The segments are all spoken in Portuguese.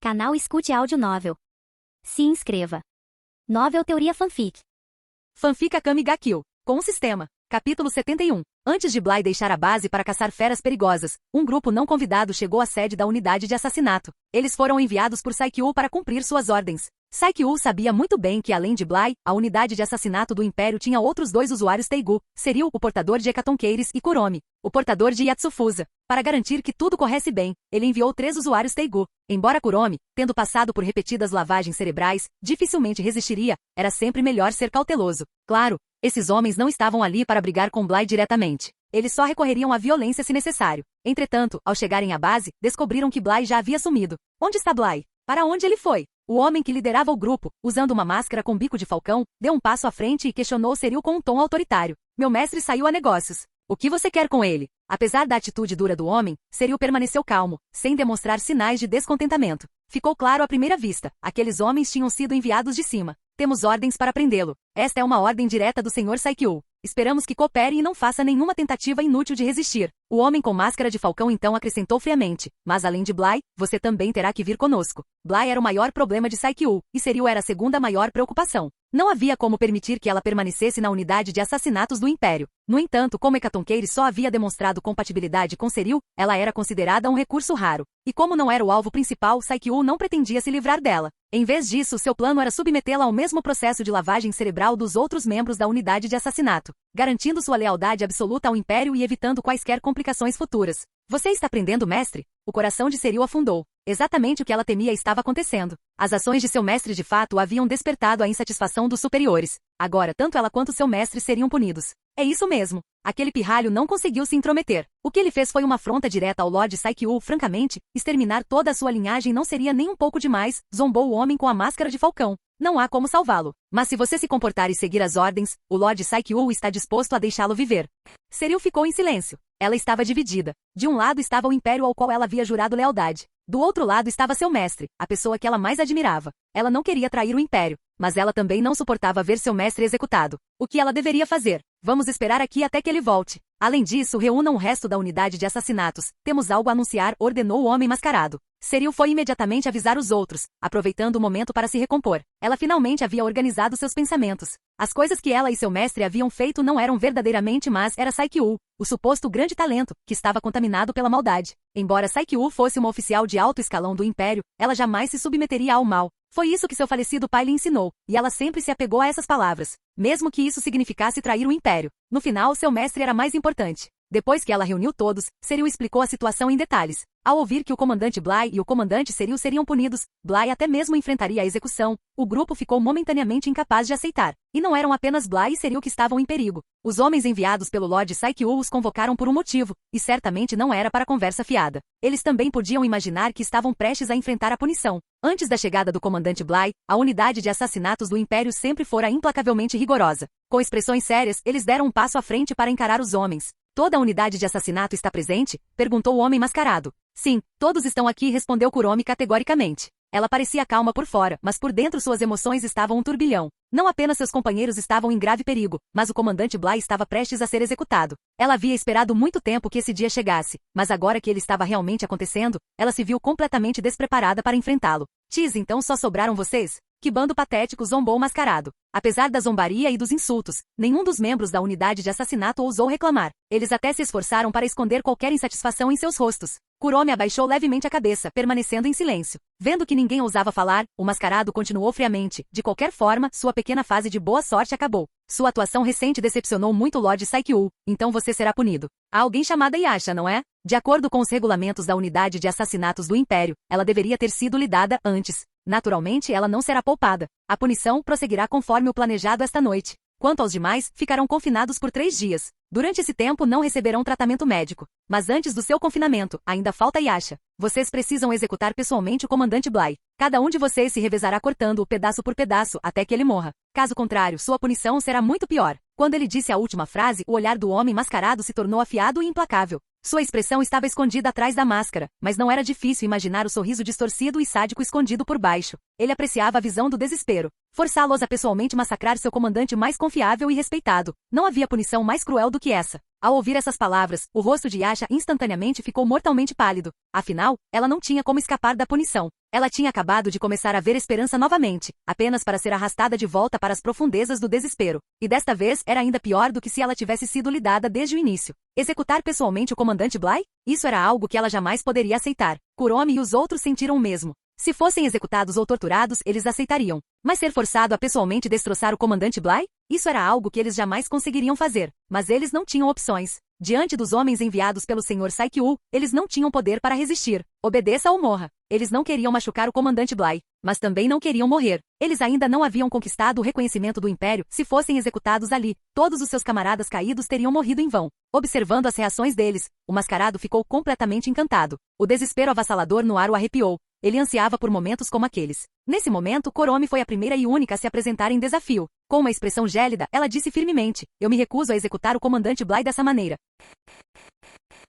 Canal Escute Áudio Novel. Se inscreva. Novel Teoria Fanfic. Fanfic Akame ga Kill, com o sistema. Capítulo 71. Antes de Bly deixar a base para caçar feras perigosas, um grupo não convidado chegou à sede da unidade de assassinato. Eles foram enviados por Saikyu para cumprir suas ordens. Saikyu sabia muito bem que, além de Bly, a unidade de assassinato do Império tinha outros dois usuários Teigu, Seryu, o portador de Hecatonqueires, e Kuromi, o portador de Yatsufusa. Para garantir que tudo corresse bem, ele enviou 3 usuários Teigu. Embora Kuromi, tendo passado por repetidas lavagens cerebrais, dificilmente resistiria, era sempre melhor ser cauteloso. Claro, esses homens não estavam ali para brigar com Bly diretamente. Eles só recorreriam à violência se necessário. Entretanto, ao chegarem à base, descobriram que Bly já havia sumido. Onde está Bly? Para onde ele foi? O homem que liderava o grupo, usando uma máscara com bico de falcão, deu um passo à frente e questionou Seryu com um tom autoritário. Meu mestre saiu a negócios. O que você quer com ele? Apesar da atitude dura do homem, Seryu permaneceu calmo, sem demonstrar sinais de descontentamento. Ficou claro à primeira vista, aqueles homens tinham sido enviados de cima. Temos ordens para prendê-lo. Esta é uma ordem direta do Sr. Saikyu. Esperamos que coopere e não faça nenhuma tentativa inútil de resistir. O homem com máscara de falcão então acrescentou friamente. Mas além de Bly, você também terá que vir conosco. Bly era o maior problema de Saikyu, e Seryu era a segunda maior preocupação. Não havia como permitir que ela permanecesse na unidade de assassinatos do Império. No entanto, como Hecatonqueires só havia demonstrado compatibilidade com Seryu, ela era considerada um recurso raro. E como não era o alvo principal, Saikyu não pretendia se livrar dela. Em vez disso, seu plano era submetê-la ao mesmo processo de lavagem cerebral dos outros membros da unidade de assassinato, garantindo sua lealdade absoluta ao Império e evitando quaisquer complicações futuras. Você está prendendo, mestre? O coração de Seryu afundou. Exatamente o que ela temia estava acontecendo. As ações de seu mestre de fato haviam despertado a insatisfação dos superiores. Agora, tanto ela quanto seu mestre seriam punidos. É isso mesmo. Aquele pirralho não conseguiu se intrometer. O que ele fez foi uma afronta direta ao Lord Saikyu. Francamente, exterminar toda a sua linhagem não seria nem um pouco demais, zombou o homem com a máscara de falcão. Não há como salvá-lo. Mas se você se comportar e seguir as ordens, o Lord Saikyu está disposto a deixá-lo viver. Seryu ficou em silêncio. Ela estava dividida. De um lado estava o Império ao qual ela havia jurado lealdade. Do outro lado estava seu mestre, a pessoa que ela mais admirava. Ela não queria trair o Império, mas ela também não suportava ver seu mestre executado. O que ela deveria fazer? Vamos esperar aqui até que ele volte. Além disso, reúnam o resto da unidade de assassinatos. Temos algo a anunciar, ordenou o homem mascarado. Seryu foi imediatamente avisar os outros, aproveitando o momento para se recompor. Ela finalmente havia organizado seus pensamentos. As coisas que ela e seu mestre haviam feito não eram verdadeiramente mas era Saikyu, o suposto grande talento, que estava contaminado pela maldade. Embora Saikyu fosse uma oficial de alto escalão do Império, ela jamais se submeteria ao mal. Foi isso que seu falecido pai lhe ensinou, e ela sempre se apegou a essas palavras, mesmo que isso significasse trair o Império. No final, seu mestre era mais importante. Depois que ela reuniu todos, Seryu explicou a situação em detalhes. Ao ouvir que o comandante Bly e o comandante Seryu seriam punidos, Bly até mesmo enfrentaria a execução, o grupo ficou momentaneamente incapaz de aceitar. E não eram apenas Bly e Seryu que estavam em perigo. Os homens enviados pelo Lord Saikyu os convocaram por um motivo, e certamente não era para conversa fiada. Eles também podiam imaginar que estavam prestes a enfrentar a punição. Antes da chegada do comandante Bly, a unidade de assassinatos do Império sempre fora implacavelmente rigorosa. Com expressões sérias, eles deram um passo à frente para encarar os homens. Toda a unidade de assassinato está presente? Perguntou o homem mascarado. Sim, todos estão aqui, respondeu Kuromi categoricamente. Ela parecia calma por fora, mas por dentro suas emoções estavam um turbilhão. Não apenas seus companheiros estavam em grave perigo, mas o comandante Bly estava prestes a ser executado. Ela havia esperado muito tempo que esse dia chegasse, mas agora que ele estava realmente acontecendo, ela se viu completamente despreparada para enfrentá-lo. Então só sobraram vocês? Que bando patético, zombou o mascarado. Apesar da zombaria e dos insultos, nenhum dos membros da unidade de assassinato ousou reclamar. Eles até se esforçaram para esconder qualquer insatisfação em seus rostos. Kuromi abaixou levemente a cabeça, permanecendo em silêncio. Vendo que ninguém ousava falar, o mascarado continuou friamente. De qualquer forma, sua pequena fase de boa sorte acabou. Sua atuação recente decepcionou muito o Lord Saikyu, então você será punido. Há alguém chamada Yasha, não é? De acordo com os regulamentos da unidade de assassinatos do Império, ela deveria ter sido lidada antes. Naturalmente, ela não será poupada. A punição prosseguirá conforme o planejado esta noite. Quanto aos demais, ficarão confinados por 3 dias. Durante esse tempo não receberão tratamento médico. Mas antes do seu confinamento, ainda falta Yasha. Vocês precisam executar pessoalmente o comandante Bly. Cada um de vocês se revezará cortando-o pedaço por pedaço até que ele morra. Caso contrário, sua punição será muito pior. Quando ele disse a última frase, o olhar do homem mascarado se tornou afiado e implacável. Sua expressão estava escondida atrás da máscara, mas não era difícil imaginar o sorriso distorcido e sádico escondido por baixo. Ele apreciava a visão do desespero. Forçá-los a pessoalmente massacrar seu comandante mais confiável e respeitado. Não havia punição mais cruel do que essa. Ao ouvir essas palavras, o rosto de Yasha instantaneamente ficou mortalmente pálido. Afinal, ela não tinha como escapar da punição. Ela tinha acabado de começar a ver esperança novamente, apenas para ser arrastada de volta para as profundezas do desespero. E desta vez era ainda pior do que se ela tivesse sido lidada desde o início. Executar pessoalmente o comandante Bly? Isso era algo que ela jamais poderia aceitar. Kuromi e os outros sentiram o mesmo. Se fossem executados ou torturados, eles aceitariam. Mas ser forçado a pessoalmente destroçar o comandante Bly? Isso era algo que eles jamais conseguiriam fazer. Mas eles não tinham opções. Diante dos homens enviados pelo Sr. Saikyu, eles não tinham poder para resistir. Obedeça ou morra. Eles não queriam machucar o comandante Bly, mas também não queriam morrer. Eles ainda não haviam conquistado o reconhecimento do Império. Se fossem executados ali, todos os seus camaradas caídos teriam morrido em vão. Observando as reações deles, o mascarado ficou completamente encantado. O desespero avassalador no ar o arrepiou. Ele ansiava por momentos como aqueles. Nesse momento, Kuromi foi a primeira e única a se apresentar em desafio. Com uma expressão gélida, ela disse firmemente: eu me recuso a executar o comandante Bly dessa maneira.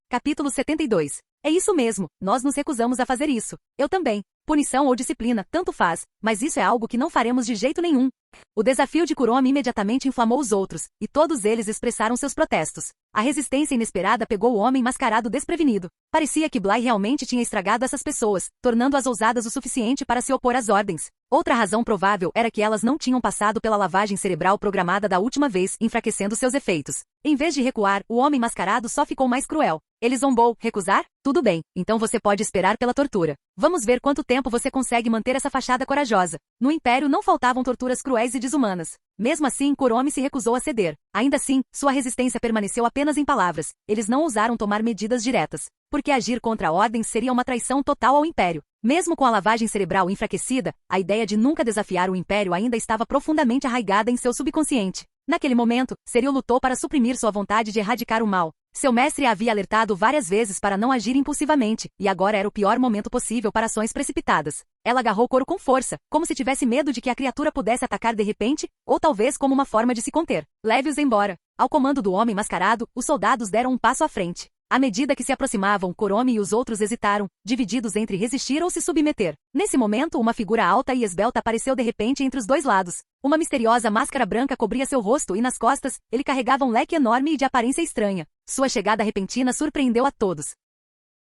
Capítulo 72. É isso mesmo, nós nos recusamos a fazer isso. Eu também. Punição ou disciplina, tanto faz, mas isso é algo que não faremos de jeito nenhum. O desafio de Kuromi imediatamente inflamou os outros, e todos eles expressaram seus protestos. A resistência inesperada pegou o homem mascarado desprevenido. Parecia que Bly realmente tinha estragado essas pessoas, tornando-as ousadas o suficiente para se opor às ordens. Outra razão provável era que elas não tinham passado pela lavagem cerebral programada da última vez, enfraquecendo seus efeitos. Em vez de recuar, o homem mascarado só ficou mais cruel. Ele zombou: recusar? Tudo bem, então você pode esperar pela tortura. Vamos ver quanto tempo você consegue manter essa fachada corajosa. No Império não faltavam torturas cruéis e desumanas. Mesmo assim, Kuromi se recusou a ceder. Ainda assim, sua resistência permaneceu apenas em palavras. Eles não ousaram tomar medidas diretas. Porque agir contra ordens seria uma traição total ao Império. Mesmo com a lavagem cerebral enfraquecida, a ideia de nunca desafiar o Império ainda estava profundamente arraigada em seu subconsciente. Naquele momento, Seryu lutou para suprimir sua vontade de erradicar o mal. Seu mestre a havia alertado várias vezes para não agir impulsivamente, e agora era o pior momento possível para ações precipitadas. Ela agarrou Koro com força, como se tivesse medo de que a criatura pudesse atacar de repente, ou talvez como uma forma de se conter. Leve-os embora. Ao comando do homem mascarado, os soldados deram um passo à frente. À medida que se aproximavam, Kuromi e os outros hesitaram, divididos entre resistir ou se submeter. Nesse momento, uma figura alta e esbelta apareceu de repente entre os dois lados. Uma misteriosa máscara branca cobria seu rosto e nas costas, ele carregava um leque enorme e de aparência estranha. Sua chegada repentina surpreendeu a todos.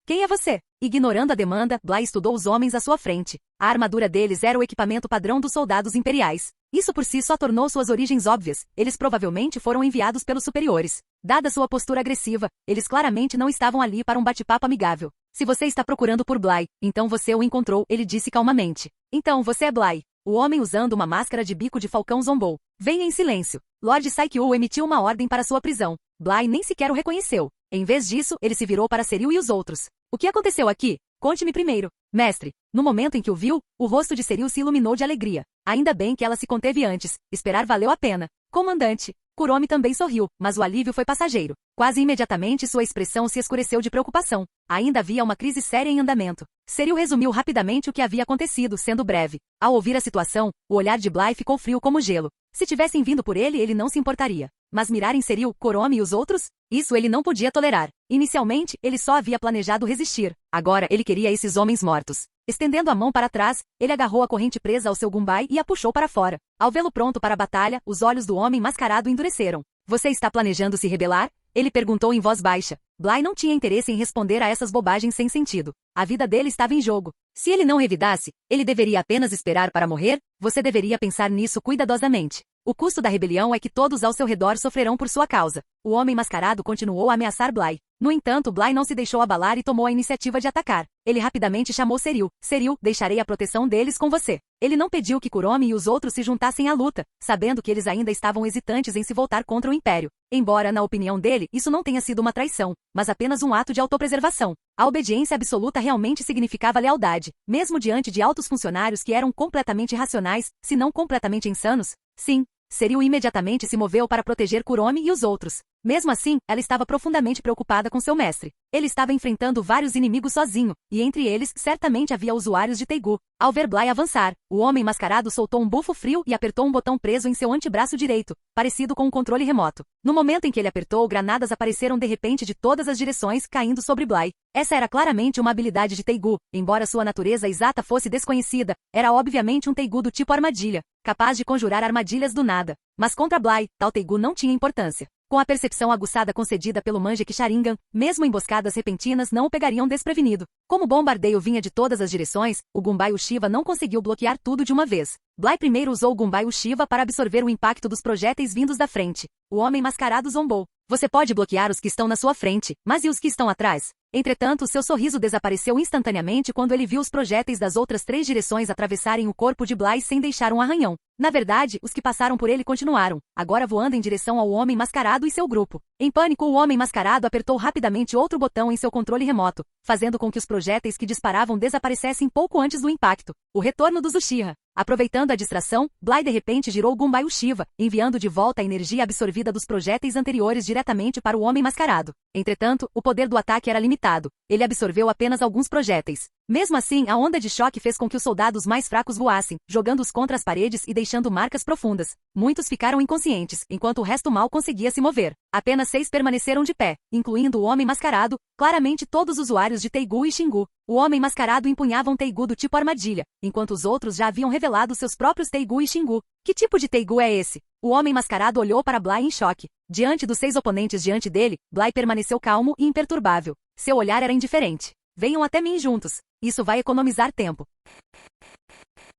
Quem é você? Ignorando a demanda, Bly estudou os homens à sua frente. A armadura deles era o equipamento padrão dos soldados imperiais. Isso por si só tornou suas origens óbvias. Eles provavelmente foram enviados pelos superiores. Dada sua postura agressiva, eles claramente não estavam ali para um bate-papo amigável. Se você está procurando por Bly, então você o encontrou, ele disse calmamente. Então você é Bly. O homem usando uma máscara de bico de falcão zombou. Venha em silêncio. Lord Saikyu emitiu uma ordem para sua prisão. Bly nem sequer o reconheceu. Em vez disso, ele se virou para Seryu e os outros. O que aconteceu aqui? Conte-me primeiro. Mestre, no momento em que o viu, o rosto de Seryu se iluminou de alegria. Ainda bem que ela se conteve antes. Esperar valeu a pena. Comandante. Kuromi também sorriu, mas o alívio foi passageiro. Quase imediatamente sua expressão se escureceu de preocupação. Ainda havia uma crise séria em andamento. Seryu resumiu rapidamente o que havia acontecido, sendo breve. Ao ouvir a situação, o olhar de Bly ficou frio como gelo. Se tivessem vindo por ele não se importaria. Mas mirar em Seryu, Kuromi e os outros? Isso ele não podia tolerar. Inicialmente, ele só havia planejado resistir. Agora, ele queria esses homens mortos. Estendendo a mão para trás, ele agarrou a corrente presa ao seu gumbai e a puxou para fora. Ao vê-lo pronto para a batalha, os olhos do homem mascarado endureceram. Você está planejando se rebelar? Ele perguntou em voz baixa. Bly não tinha interesse em responder a essas bobagens sem sentido. A vida dele estava em jogo. Se ele não revidasse, ele deveria apenas esperar para morrer? Você deveria pensar nisso cuidadosamente. O custo da rebelião é que todos ao seu redor sofrerão por sua causa. O homem mascarado continuou a ameaçar Bly. No entanto, Bly não se deixou abalar e tomou a iniciativa de atacar. Ele rapidamente chamou Seryu. Seryu, deixarei a proteção deles com você. Ele não pediu que Kuromi e os outros se juntassem à luta, sabendo que eles ainda estavam hesitantes em se voltar contra o Império. Embora, na opinião dele, isso não tenha sido uma traição, mas apenas um ato de autopreservação. A obediência absoluta realmente significava lealdade, mesmo diante de altos funcionários que eram completamente irracionais, se não completamente insanos. Sim, Seryu imediatamente se moveu para proteger Kuromi e os outros. Mesmo assim, ela estava profundamente preocupada com seu mestre. Ele estava enfrentando vários inimigos sozinho, e entre eles, certamente havia usuários de Teigu. Ao ver Bly avançar, o homem mascarado soltou um bufo frio e apertou um botão preso em seu antebraço direito, parecido com um controle remoto. No momento em que ele apertou, granadas apareceram de repente de todas as direções, caindo sobre Bly. Essa era claramente uma habilidade de Teigu, embora sua natureza exata fosse desconhecida, era obviamente um Teigu do tipo armadilha, capaz de conjurar armadilhas do nada. Mas contra Bly, tal Teigu não tinha importância. Com a percepção aguçada concedida pelo Manjek Sharingan, mesmo emboscadas repentinas não o pegariam desprevenido. Como o bombardeio vinha de todas as direções, o Gunbai Uchiwa não conseguiu bloquear tudo de uma vez. Bly primeiro usou o Gunbai Uchiwa para absorver o impacto dos projéteis vindos da frente. O homem mascarado zombou. Você pode bloquear os que estão na sua frente, mas e os que estão atrás? Entretanto, seu sorriso desapareceu instantaneamente quando ele viu os projéteis das outras 3 direções atravessarem o corpo de Bly sem deixar um arranhão. Na verdade, os que passaram por ele continuaram, agora voando em direção ao homem mascarado e seu grupo. Em pânico, o homem mascarado apertou rapidamente outro botão em seu controle remoto, fazendo com que os projéteis que disparavam desaparecessem pouco antes do impacto. O retorno dos Uchiha. Aproveitando a distração, Bly de repente girou o Gunbai Uchiwa, enviando de volta a energia absorvida dos projéteis anteriores diretamente para o homem mascarado. Entretanto, o poder do ataque era limitado. Ele absorveu apenas alguns projéteis. Mesmo assim, a onda de choque fez com que os soldados mais fracos voassem, jogando-os contra as paredes e deixando marcas profundas. Muitos ficaram inconscientes, enquanto o resto mal conseguia se mover. Apenas 6 permaneceram de pé, incluindo o homem mascarado, claramente todos usuários de Teigu e Xingu. O homem mascarado empunhava um Teigu do tipo armadilha, enquanto os outros já haviam revelado seus próprios Teigu e Xingu. Que tipo de Teigu é esse? O homem mascarado olhou para Bly em choque. Diante dos 6 oponentes diante dele, Bly permaneceu calmo e imperturbável. Seu olhar era indiferente. Venham até mim juntos. Isso vai economizar tempo.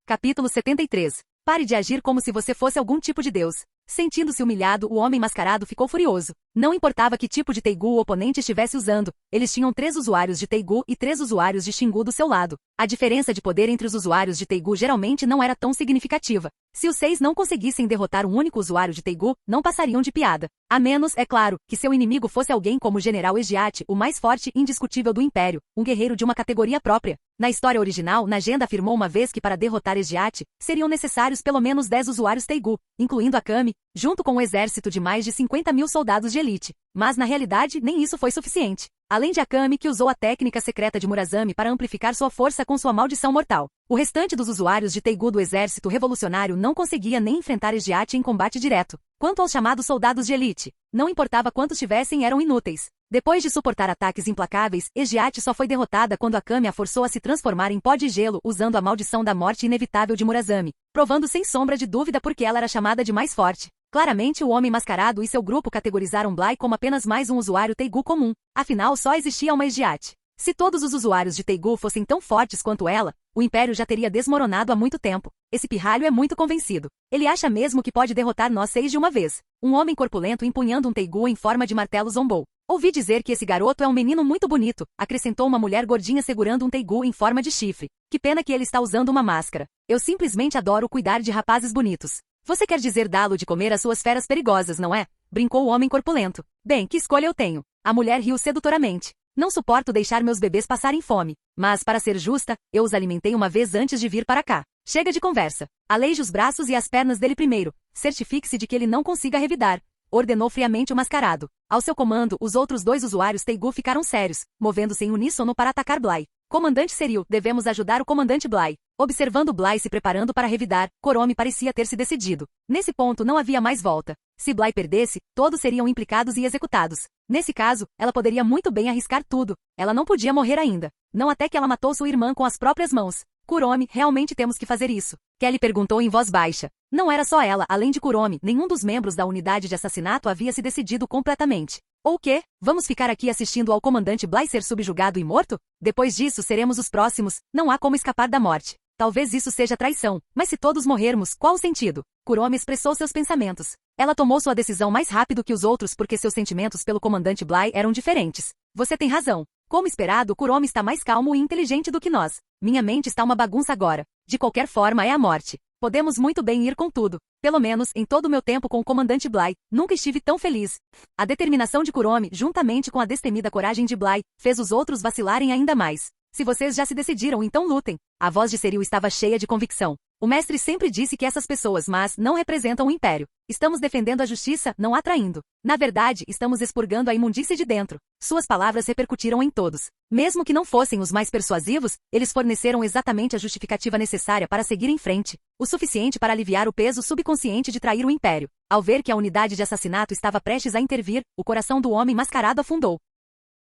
Capítulo 73. Pare de agir como se você fosse algum tipo de deus. Sentindo-se humilhado, o homem mascarado ficou furioso. Não importava que tipo de Teigu o oponente estivesse usando, eles tinham 3 usuários de Teigu e 3 usuários de Xingu do seu lado. A diferença de poder entre os usuários de Teigu geralmente não era tão significativa. Se os 6 não conseguissem derrotar um único usuário de Teigu, não passariam de piada. A menos, é claro, que seu inimigo fosse alguém como o General Ejiate, o mais forte e indiscutível do Império, um guerreiro de uma categoria própria. Na história original, Najenda afirmou uma vez que para derrotar Ejiate, seriam necessários pelo menos 10 usuários Teigu, incluindo a Kami, junto com um exército de mais de 50 mil soldados de elite. Mas na realidade, nem isso foi suficiente. Além de Akami, que usou a técnica secreta de Murazami para amplificar sua força com sua maldição mortal. O restante dos usuários de Teigu do exército revolucionário não conseguia nem enfrentar Ejiate em combate direto. Quanto aos chamados soldados de elite, não importava quantos tivessem, eram inúteis. Depois de suportar ataques implacáveis, Ejiate só foi derrotada quando Akami a forçou a se transformar em pó de gelo usando a maldição da morte inevitável de Murazami, provando sem sombra de dúvida porque ela era chamada de mais forte. Claramente o homem mascarado e seu grupo categorizaram Bly como apenas mais um usuário Teigu comum, afinal só existia uma Ejiate. Se todos os usuários de Teigu fossem tão fortes quanto ela, o Império já teria desmoronado há muito tempo. Esse pirralho é muito convencido. Ele acha mesmo que pode derrotar nós 6 de uma vez. Um homem corpulento empunhando um Teigu em forma de martelo zombou. Ouvi dizer que esse garoto é um menino muito bonito, acrescentou uma mulher gordinha segurando um Teigu em forma de chifre. Que pena que ele está usando uma máscara. Eu simplesmente adoro cuidar de rapazes bonitos. Você quer dizer dá-lo de comer as suas feras perigosas, não é? Brincou o homem corpulento. Bem, que escolha eu tenho? A mulher riu sedutoramente. Não suporto deixar meus bebês passarem fome. Mas, para ser justa, eu os alimentei uma vez antes de vir para cá. Chega de conversa. Aleije os braços e as pernas dele primeiro. Certifique-se de que ele não consiga revidar. Ordenou friamente o mascarado. Ao seu comando, os outros 2 usuários Teigu ficaram sérios, movendo-se em uníssono para atacar Bly. Comandante Seril, devemos ajudar o comandante Bly. Observando Bly se preparando para revidar, Koromi parecia ter se decidido. Nesse ponto não havia mais volta. Se Bly perdesse, todos seriam implicados e executados. Nesse caso, ela poderia muito bem arriscar tudo. Ela não podia morrer ainda. Não até que ela matou sua irmã com as próprias mãos. Kuromi, realmente temos que fazer isso? Kelly perguntou em voz baixa. Não era só ela, além de Kuromi, nenhum dos membros da unidade de assassinato havia se decidido completamente. Ou quê? Vamos ficar aqui assistindo ao comandante Bly ser subjugado e morto? Depois disso seremos os próximos, não há como escapar da morte. Talvez isso seja traição, mas se todos morrermos, qual o sentido? Kuromi expressou seus pensamentos. Ela tomou sua decisão mais rápido que os outros porque seus sentimentos pelo comandante Bly eram diferentes. Você tem razão. Como esperado, Kuromi está mais calmo e inteligente do que nós. Minha mente está uma bagunça agora. De qualquer forma, é a morte. Podemos muito bem ir com tudo. Pelo menos, em todo o meu tempo com o comandante Bly, nunca estive tão feliz. A determinação de Kuromi, juntamente com a destemida coragem de Bly, fez os outros vacilarem ainda mais. Se vocês já se decidiram, então lutem. A voz de Seril estava cheia de convicção. O mestre sempre disse que essas pessoas más não representam o império. Estamos defendendo a justiça, não a traindo. Na verdade, estamos expurgando a imundície de dentro. Suas palavras repercutiram em todos. Mesmo que não fossem os mais persuasivos, eles forneceram exatamente a justificativa necessária para seguir em frente. O suficiente para aliviar o peso subconsciente de trair o império. Ao ver que a unidade de assassinato estava prestes a intervir, o coração do homem mascarado afundou.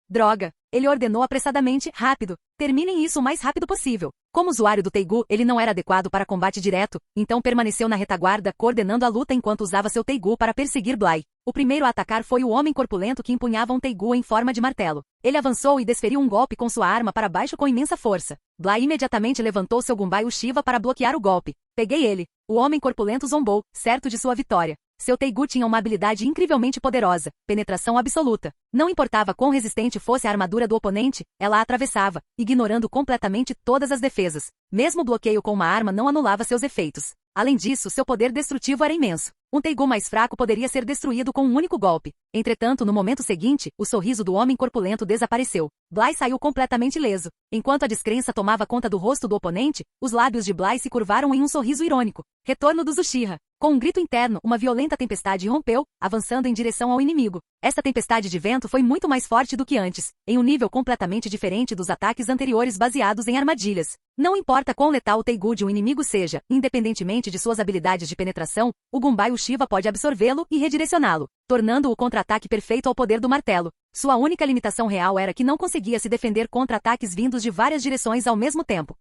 Droga! Ele ordenou apressadamente, rápido. Terminem isso o mais rápido possível. Como usuário do Teigu, ele não era adequado para combate direto, então permaneceu na retaguarda, coordenando a luta enquanto usava seu Teigu para perseguir Bly. O primeiro a atacar foi o homem corpulento que empunhava um Teigu em forma de martelo. Ele avançou e desferiu um golpe com sua arma para baixo com imensa força. Bly imediatamente levantou seu Gumbai Uchiwa para bloquear o golpe. Peguei ele. O homem corpulento zombou, certo de sua vitória. Seu Teigu tinha uma habilidade incrivelmente poderosa, penetração absoluta. Não importava quão resistente fosse a armadura do oponente, ela a atravessava, ignorando completamente todas as defesas. Mesmo o bloqueio com uma arma não anulava seus efeitos. Além disso, seu poder destrutivo era imenso. Um Teigu mais fraco poderia ser destruído com um único golpe. Entretanto, no momento seguinte, o sorriso do homem corpulento desapareceu. Bly saiu completamente ileso. Enquanto a descrença tomava conta do rosto do oponente, os lábios de Bly se curvaram em um sorriso irônico. Retorno dos Uchiha. Com um grito interno, uma violenta tempestade rompeu, avançando em direção ao inimigo. Esta tempestade de vento foi muito mais forte do que antes, em um nível completamente diferente dos ataques anteriores baseados em armadilhas. Não importa quão letal o Teigu de um inimigo seja, independentemente de suas habilidades de penetração, o Gumbai Uchiwa pode absorvê-lo e redirecioná-lo, tornando o contra-ataque perfeito ao poder do martelo. Sua única limitação real era que não conseguia se defender contra ataques vindos de várias direções ao mesmo tempo.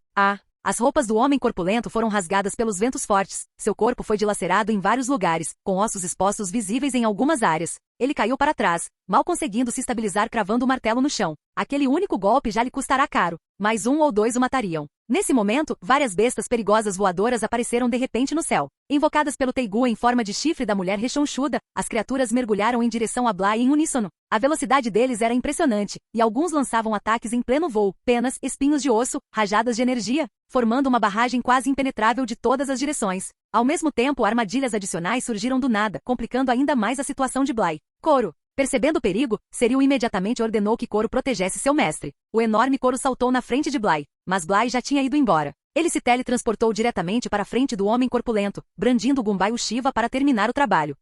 As roupas do homem corpulento foram rasgadas pelos ventos fortes. Seu corpo foi dilacerado em vários lugares, com ossos expostos visíveis em algumas áreas. Ele caiu para trás, mal conseguindo se estabilizar cravando o martelo no chão. Aquele único golpe já lhe custará caro. Mais um ou dois o matariam. Nesse momento, várias bestas perigosas voadoras apareceram de repente no céu. Invocadas pelo Teigu em forma de chifre da mulher rechonchuda, as criaturas mergulharam em direção a Bly em uníssono. A velocidade deles era impressionante, e alguns lançavam ataques em pleno voo, penas, espinhos de osso, rajadas de energia, formando uma barragem quase impenetrável de todas as direções. Ao mesmo tempo, armadilhas adicionais surgiram do nada, complicando ainda mais a situação de Bly. Koro. Percebendo o perigo, Seryu imediatamente ordenou que Koro protegesse seu mestre. O enorme Koro saltou na frente de Bly, mas Bly já tinha ido embora. Ele se teletransportou diretamente para a frente do homem corpulento, brandindo o Gumbai Uchiwa para terminar o trabalho.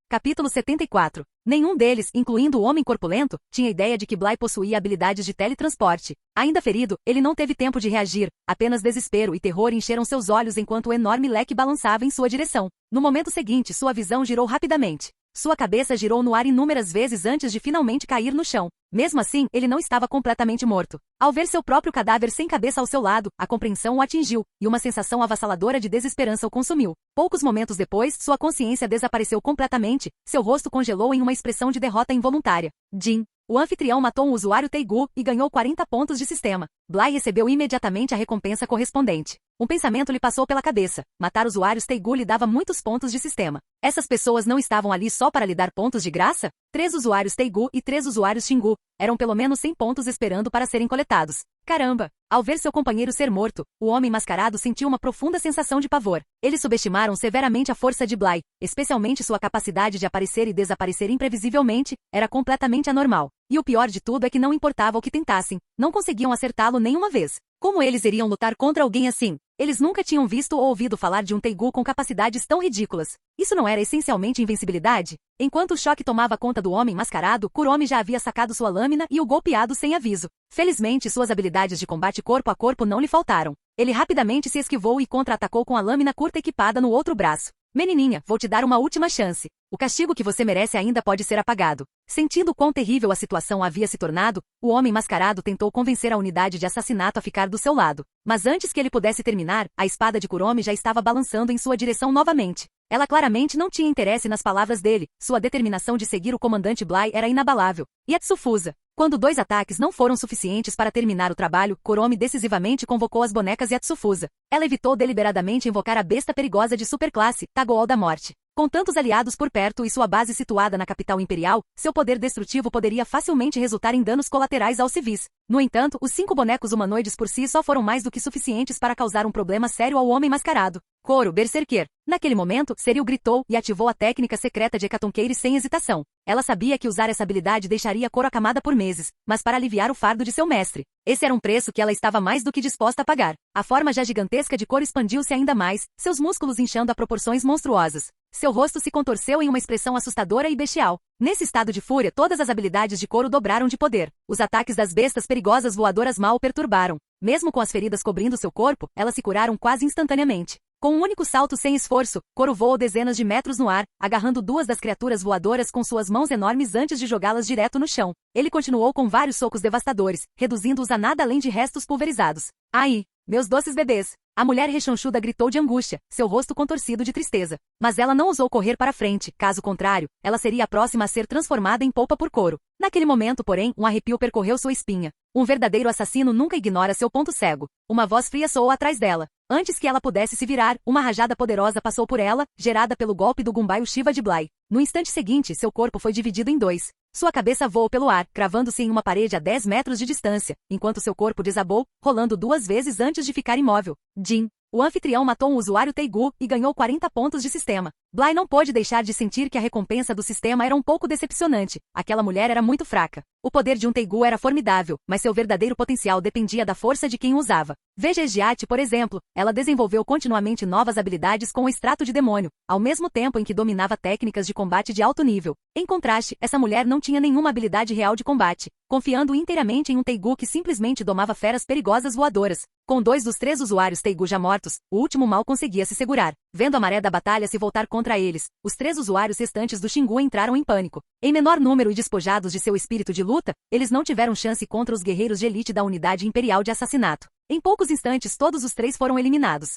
Capítulo 74. Nenhum deles, incluindo o homem corpulento, tinha ideia de que Bly possuía habilidades de teletransporte. Ainda ferido, ele não teve tempo de reagir, apenas desespero e terror encheram seus olhos enquanto o enorme leque balançava em sua direção. No momento seguinte, sua visão girou rapidamente. Sua cabeça girou no ar inúmeras vezes antes de finalmente cair no chão. Mesmo assim, ele não estava completamente morto. Ao ver seu próprio cadáver sem cabeça ao seu lado, a compreensão o atingiu, e uma sensação avassaladora de desesperança o consumiu. Poucos momentos depois, sua consciência desapareceu completamente, seu rosto congelou em uma expressão de derrota involuntária. Jin. O anfitrião matou um usuário Teigu e ganhou 40 pontos de sistema. Bly recebeu imediatamente a recompensa correspondente. Um pensamento lhe passou pela cabeça. Matar usuários Teigu lhe dava muitos pontos de sistema. Essas pessoas não estavam ali só para lhe dar pontos de graça? 3 usuários Teigu e 3 usuários Xingu. Eram pelo menos 100 pontos esperando para serem coletados. Caramba! Ao ver seu companheiro ser morto, o homem mascarado sentiu uma profunda sensação de pavor. Eles subestimaram severamente a força de Bly, especialmente sua capacidade de aparecer e desaparecer imprevisivelmente, era completamente anormal. E o pior de tudo é que não importava o que tentassem, não conseguiam acertá-lo nenhuma vez. Como eles iriam lutar contra alguém assim? Eles nunca tinham visto ou ouvido falar de um Teigu com capacidades tão ridículas. Isso não era essencialmente invencibilidade? Enquanto o choque tomava conta do homem mascarado, Kuromi já havia sacado sua lâmina e o golpeado sem aviso. Felizmente, suas habilidades de combate corpo a corpo não lhe faltaram. Ele rapidamente se esquivou e contra-atacou com a lâmina curta equipada no outro braço. Menininha, vou te dar uma última chance. O castigo que você merece ainda pode ser apagado. Sentindo quão terrível a situação havia se tornado, o homem mascarado tentou convencer a unidade de assassinato a ficar do seu lado. Mas antes que ele pudesse terminar, a espada de Kuromi já estava balançando em sua direção novamente. Ela claramente não tinha interesse nas palavras dele, sua determinação de seguir o comandante Bly era inabalável. Yatsufusa. Quando 2 ataques não foram suficientes para terminar o trabalho, Kuromi decisivamente convocou as bonecas Yatsufusa. Ela evitou deliberadamente invocar a besta perigosa de superclasse, Tagoal da Morte. Com tantos aliados por perto e sua base situada na capital imperial, seu poder destrutivo poderia facilmente resultar em danos colaterais aos civis. No entanto, os 5 bonecos humanoides por si só foram mais do que suficientes para causar um problema sério ao homem mascarado. Coro Berserker. Naquele momento, Seril gritou e ativou a técnica secreta de Hecatoncheires sem hesitação. Ela sabia que usar essa habilidade deixaria Coro acamada por meses, mas para aliviar o fardo de seu mestre. Esse era um preço que ela estava mais do que disposta a pagar. A forma já gigantesca de Coro expandiu-se ainda mais, seus músculos inchando a proporções monstruosas. Seu rosto se contorceu em uma expressão assustadora e bestial. Nesse estado de fúria, todas as habilidades de Coro dobraram de poder. Os ataques das bestas perigosas voadoras mal o perturbaram. Mesmo com as feridas cobrindo seu corpo, elas se curaram quase instantaneamente. Com um único salto sem esforço, Coro voou dezenas de metros no ar, agarrando duas das criaturas voadoras com suas mãos enormes antes de jogá-las direto no chão. Ele continuou com vários socos devastadores, reduzindo-os a nada além de restos pulverizados. Ai, meus doces bebês! A mulher rechonchuda gritou de angústia, seu rosto contorcido de tristeza. Mas ela não ousou correr para frente, caso contrário, ela seria a próxima a ser transformada em polpa por Coro. Naquele momento, porém, um arrepio percorreu sua espinha. Um verdadeiro assassino nunca ignora seu ponto cego. Uma voz fria soou atrás dela. Antes que ela pudesse se virar, uma rajada poderosa passou por ela, gerada pelo golpe do Gumbaio Shiva de Bly. No instante seguinte, seu corpo foi dividido em dois. Sua cabeça voou pelo ar, cravando-se em uma parede a 10 metros de distância, enquanto seu corpo desabou, rolando 2 vezes antes de ficar imóvel. Jin. O anfitrião matou um usuário Teigu e ganhou 40 pontos de sistema. Bly não pôde deixar de sentir que a recompensa do sistema era um pouco decepcionante. Aquela mulher era muito fraca. O poder de um Teigu era formidável, mas seu verdadeiro potencial dependia da força de quem o usava. Veja Esgiate, por exemplo. Ela desenvolveu continuamente novas habilidades com o extrato de demônio, ao mesmo tempo em que dominava técnicas de combate de alto nível. Em contraste, essa mulher não tinha nenhuma habilidade real de combate, confiando inteiramente em um Teigu que simplesmente domava feras perigosas voadoras. Com 2 dos 3 usuários Teigu já mortos, o último mal conseguia se segurar. Vendo a maré da batalha se voltar contra eles, os 3 usuários restantes do Xingu entraram em pânico. Em menor número e despojados de seu espírito de luta, eles não tiveram chance contra os guerreiros de elite da Unidade Imperial de Assassinato. Em poucos instantes todos os 3 foram eliminados.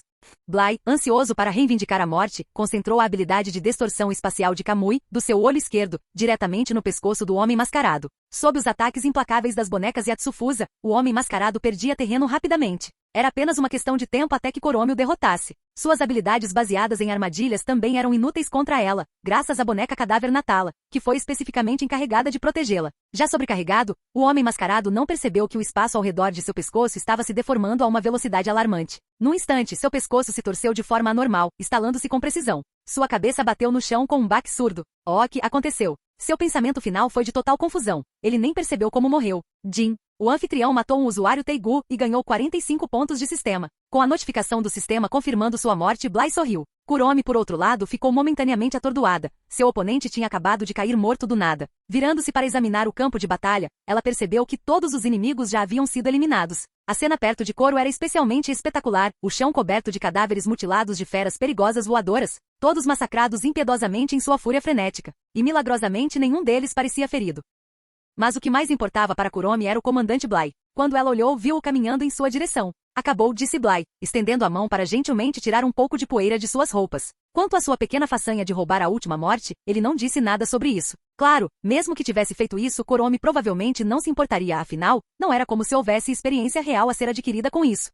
Bly, ansioso para reivindicar a morte, concentrou a habilidade de distorção espacial de Kamui, do seu olho esquerdo, diretamente no pescoço do Homem Mascarado. Sob os ataques implacáveis das bonecas Yatsufusa, o Homem Mascarado perdia terreno rapidamente. Era apenas uma questão de tempo até que Koromi o derrotasse. Suas habilidades baseadas em armadilhas também eram inúteis contra ela, graças à boneca cadáver Natala, que foi especificamente encarregada de protegê-la. Já sobrecarregado, o Homem Mascarado não percebeu que o espaço ao redor de seu pescoço estava se deformando a uma velocidade alarmante. Num instante, seu pescoço se torceu de forma anormal, estalando-se com precisão. Sua cabeça bateu no chão com um baque surdo. O que aconteceu? Seu pensamento final foi de total confusão. Ele nem percebeu como morreu. Jin. O anfitrião matou um usuário Teigu e ganhou 45 pontos de sistema. Com a notificação do sistema confirmando sua morte, Bly sorriu. Kuromi, por outro lado, ficou momentaneamente atordoada. Seu oponente tinha acabado de cair morto do nada. Virando-se para examinar o campo de batalha, ela percebeu que todos os inimigos já haviam sido eliminados. A cena perto de Coro era especialmente espetacular, o chão coberto de cadáveres mutilados de feras perigosas voadoras, todos massacrados impiedosamente em sua fúria frenética. E milagrosamente nenhum deles parecia ferido. Mas o que mais importava para Kuromi era o comandante Bly. Quando ela olhou, viu-o caminhando em sua direção. Acabou, disse Bly, estendendo a mão para gentilmente tirar um pouco de poeira de suas roupas. Quanto à sua pequena façanha de roubar a última morte, ele não disse nada sobre isso. Claro, mesmo que tivesse feito isso, Kuromi provavelmente não se importaria, afinal, não era como se houvesse experiência real a ser adquirida com isso.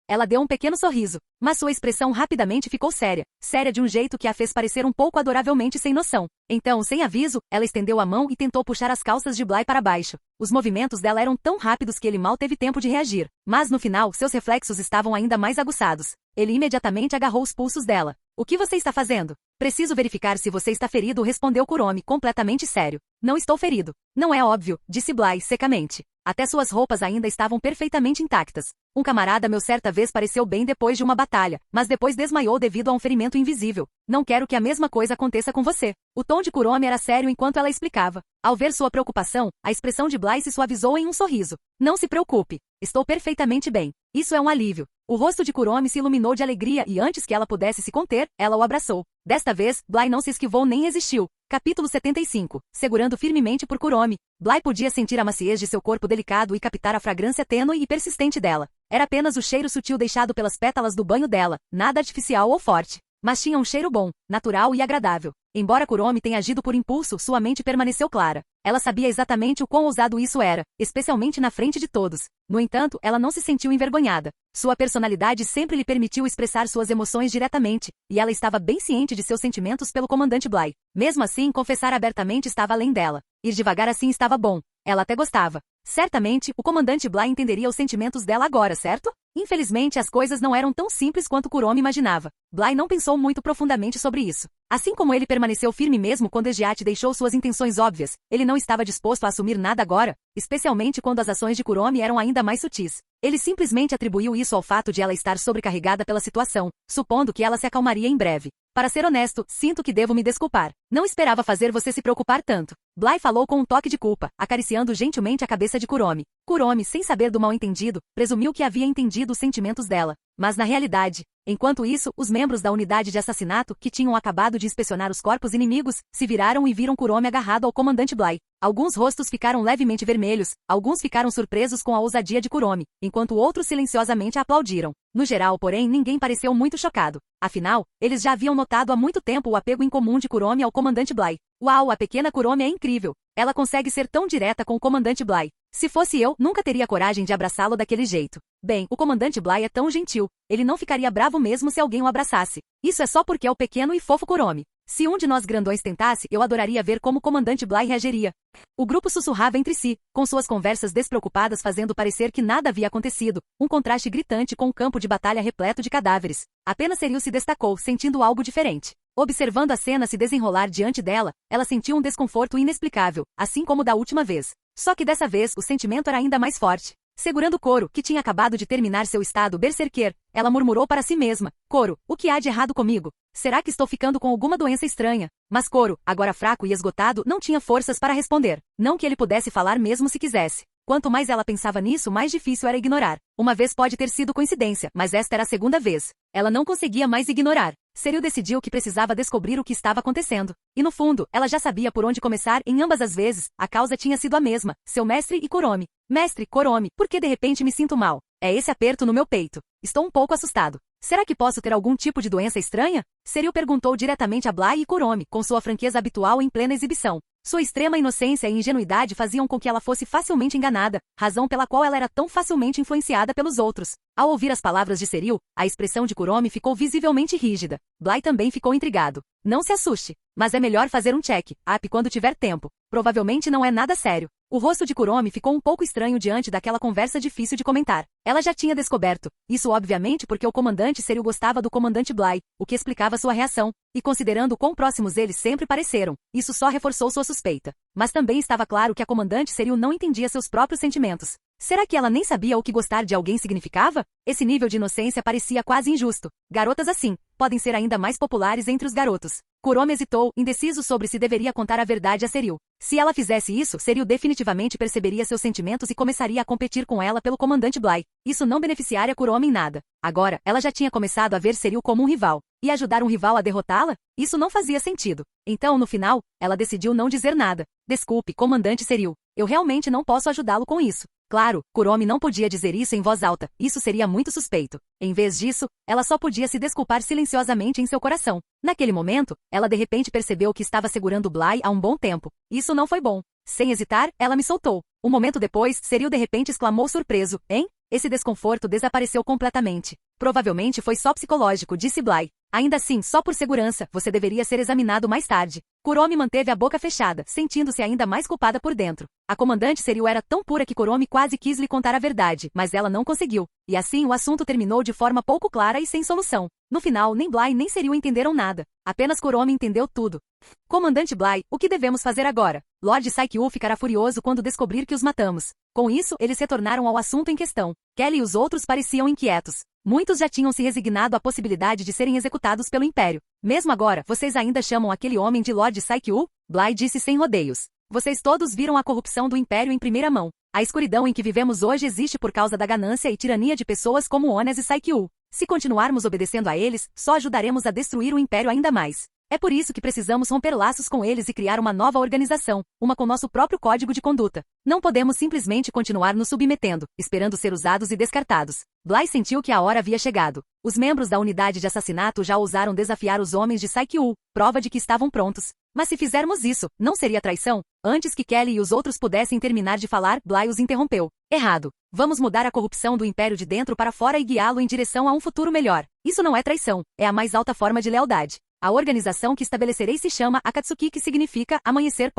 Ela deu um pequeno sorriso, mas sua expressão rapidamente ficou séria. Séria de um jeito que a fez parecer um pouco adoravelmente sem noção. Então, sem aviso, ela estendeu a mão e tentou puxar as calças de Bly para baixo. Os movimentos dela eram tão rápidos que ele mal teve tempo de reagir. Mas no final, seus reflexos estavam ainda mais aguçados. Ele imediatamente agarrou os pulsos dela. O que você está fazendo? Preciso verificar se você está ferido, respondeu Kuromi, completamente sério. Não estou ferido. Não é óbvio, disse Bly secamente. Até suas roupas ainda estavam perfeitamente intactas. Um camarada meu certa vez pareceu bem depois de uma batalha, mas depois desmaiou devido a um ferimento invisível. Não quero que a mesma coisa aconteça com você. O tom de Kuromi era sério enquanto ela explicava. Ao ver sua preocupação, a expressão de Bly se suavizou em um sorriso. Não se preocupe. Estou perfeitamente bem. Isso é um alívio. O rosto de Kuromi se iluminou de alegria e antes que ela pudesse se conter, ela o abraçou. Desta vez, Bly não se esquivou nem resistiu. Capítulo 75. Segurando firmemente por Kuromi, Bly podia sentir a maciez de seu corpo delicado e captar a fragrância tênue e persistente dela. Era apenas o cheiro sutil deixado pelas pétalas do banho dela, nada artificial ou forte. Mas tinha um cheiro bom, natural e agradável. Embora Kuromi tenha agido por impulso, sua mente permaneceu clara. Ela sabia exatamente o quão ousado isso era, especialmente na frente de todos. No entanto, ela não se sentiu envergonhada. Sua personalidade sempre lhe permitiu expressar suas emoções diretamente, e ela estava bem ciente de seus sentimentos pelo comandante Bly. Mesmo assim, confessar abertamente estava além dela. Ir devagar assim estava bom. Ela até gostava. Certamente, o comandante Bly entenderia os sentimentos dela agora, certo? Infelizmente, as coisas não eram tão simples quanto Kuromi imaginava. Bly não pensou muito profundamente sobre isso. Assim como ele permaneceu firme mesmo quando Egiate deixou suas intenções óbvias, ele não estava disposto a assumir nada agora, especialmente quando as ações de Kuromi eram ainda mais sutis. Ele simplesmente atribuiu isso ao fato de ela estar sobrecarregada pela situação, supondo que ela se acalmaria em breve. Para ser honesto, sinto que devo me desculpar. Não esperava fazer você se preocupar tanto. Bly falou com um toque de culpa, acariciando gentilmente a cabeça de Kuromi. Kuromi, sem saber do mal-entendido, presumiu que havia entendido os sentimentos dela. Mas na realidade, enquanto isso, os membros da unidade de assassinato, que tinham acabado de inspecionar os corpos inimigos, se viraram e viram Kuromi agarrado ao comandante Bly. Alguns rostos ficaram levemente vermelhos, alguns ficaram surpresos com a ousadia de Kuromi, enquanto outros silenciosamente a aplaudiram. No geral, porém, ninguém pareceu muito chocado. Afinal, eles já haviam notado há muito tempo o apego incomum de Kuromi ao comandante Bly. Uau, a pequena Kuromi é incrível! Ela consegue ser tão direta com o comandante Bly. Se fosse eu, nunca teria coragem de abraçá-lo daquele jeito. Bem, o comandante Bly é tão gentil. Ele não ficaria bravo mesmo se alguém o abraçasse. Isso é só porque é o pequeno e fofo Kuromi. Se um de nós grandões tentasse, eu adoraria ver como o comandante Bly reagiria. O grupo sussurrava entre si, com suas conversas despreocupadas fazendo parecer que nada havia acontecido, um contraste gritante com um campo de batalha repleto de cadáveres. Apenas Seryu se destacou, sentindo algo diferente. Observando a cena se desenrolar diante dela, ela sentiu um desconforto inexplicável, assim como da última vez. Só que dessa vez, o sentimento era ainda mais forte. Segurando Koro, que tinha acabado de terminar seu estado berserker, ela murmurou para si mesma: Koro, o que há de errado comigo? Será que estou ficando com alguma doença estranha? Mas Koro, agora fraco e esgotado, não tinha forças para responder. Não que ele pudesse falar mesmo se quisesse. Quanto mais ela pensava nisso, mais difícil era ignorar. Uma vez pode ter sido coincidência, mas esta era a segunda vez. Ela não conseguia mais ignorar. Seryu decidiu que precisava descobrir o que estava acontecendo. E no fundo, ela já sabia por onde começar em ambas as vezes, a causa tinha sido a mesma, seu mestre e Kuromi. Mestre, Kuromi, por que de repente me sinto mal? É esse aperto no meu peito. Estou um pouco assustado. Será que posso ter algum tipo de doença estranha? Seryu perguntou diretamente a Bly e Kuromi, com sua franqueza habitual em plena exibição. Sua extrema inocência e ingenuidade faziam com que ela fosse facilmente enganada, razão pela qual ela era tão facilmente influenciada pelos outros. Ao ouvir as palavras de Seryu, a expressão de Kuromi ficou visivelmente rígida. Bly também ficou intrigado. Não se assuste, mas é melhor fazer um check-up quando tiver tempo. Provavelmente não é nada sério. O rosto de Kuromi ficou um pouco estranho diante daquela conversa difícil de comentar. Ela já tinha descoberto. Isso obviamente porque o comandante Seryu gostava do comandante Bly, o que explicava sua reação. E considerando quão próximos eles sempre pareceram, isso só reforçou sua suspeita. Mas também estava claro que a comandante Seryu não entendia seus próprios sentimentos. Será que ela nem sabia o que gostar de alguém significava? Esse nível de inocência parecia quase injusto. Garotas assim podem ser ainda mais populares entre os garotos. Kuromi hesitou, indeciso sobre se deveria contar a verdade a Seryu. Se ela fizesse isso, Seryu definitivamente perceberia seus sentimentos e começaria a competir com ela pelo comandante Bly. Isso não beneficiaria Kuromi em nada. Agora, ela já tinha começado a ver Seryu como um rival. E ajudar um rival a derrotá-la? Isso não fazia sentido. Então, no final, ela decidiu não dizer nada. Desculpe, comandante Seryu. Eu realmente não posso ajudá-lo com isso. Claro, Kuromi não podia dizer isso em voz alta, isso seria muito suspeito. Em vez disso, ela só podia se desculpar silenciosamente em seu coração. Naquele momento, ela de repente percebeu que estava segurando Bly há um bom tempo. Isso não foi bom. Sem hesitar, ela me soltou. Um momento depois, Seryu de repente exclamou surpreso: Hein? Esse desconforto desapareceu completamente. Provavelmente foi só psicológico, disse Bly. Ainda assim, só por segurança, você deveria ser examinado mais tarde. Kuromi manteve a boca fechada, sentindo-se ainda mais culpada por dentro. A comandante Seryu era tão pura que Kuromi quase quis lhe contar a verdade, mas ela não conseguiu. E assim o assunto terminou de forma pouco clara e sem solução. No final, nem Bly nem Seryu entenderam nada. Apenas Kuromi entendeu tudo. Comandante Bly, o que devemos fazer agora? Lord Saikyu ficará furioso quando descobrir que os matamos. Com isso, eles retornaram ao assunto em questão. Kelly e os outros pareciam inquietos. Muitos já tinham se resignado à possibilidade de serem executados pelo Império. Mesmo agora, vocês ainda chamam aquele homem de Lord Saikyu? Bly disse sem rodeios. Vocês todos viram a corrupção do Império em primeira mão. A escuridão em que vivemos hoje existe por causa da ganância e tirania de pessoas como Ones e Saikyu. Se continuarmos obedecendo a eles, só ajudaremos a destruir o Império ainda mais. É por isso que precisamos romper laços com eles e criar uma nova organização, uma com nosso próprio código de conduta. Não podemos simplesmente continuar nos submetendo, esperando ser usados e descartados. Bly sentiu que a hora havia chegado. Os membros da unidade de assassinato já ousaram desafiar os homens de Saikyu, prova de que estavam prontos. Mas se fizermos isso, não seria traição? Antes que Kelly e os outros pudessem terminar de falar, Bly os interrompeu. Errado. Vamos mudar a corrupção do Império de dentro para fora e guiá-lo em direção a um futuro melhor. Isso não é traição, é a mais alta forma de lealdade. A organização que estabelecerei se chama Akatsuki, que significa amanhecer.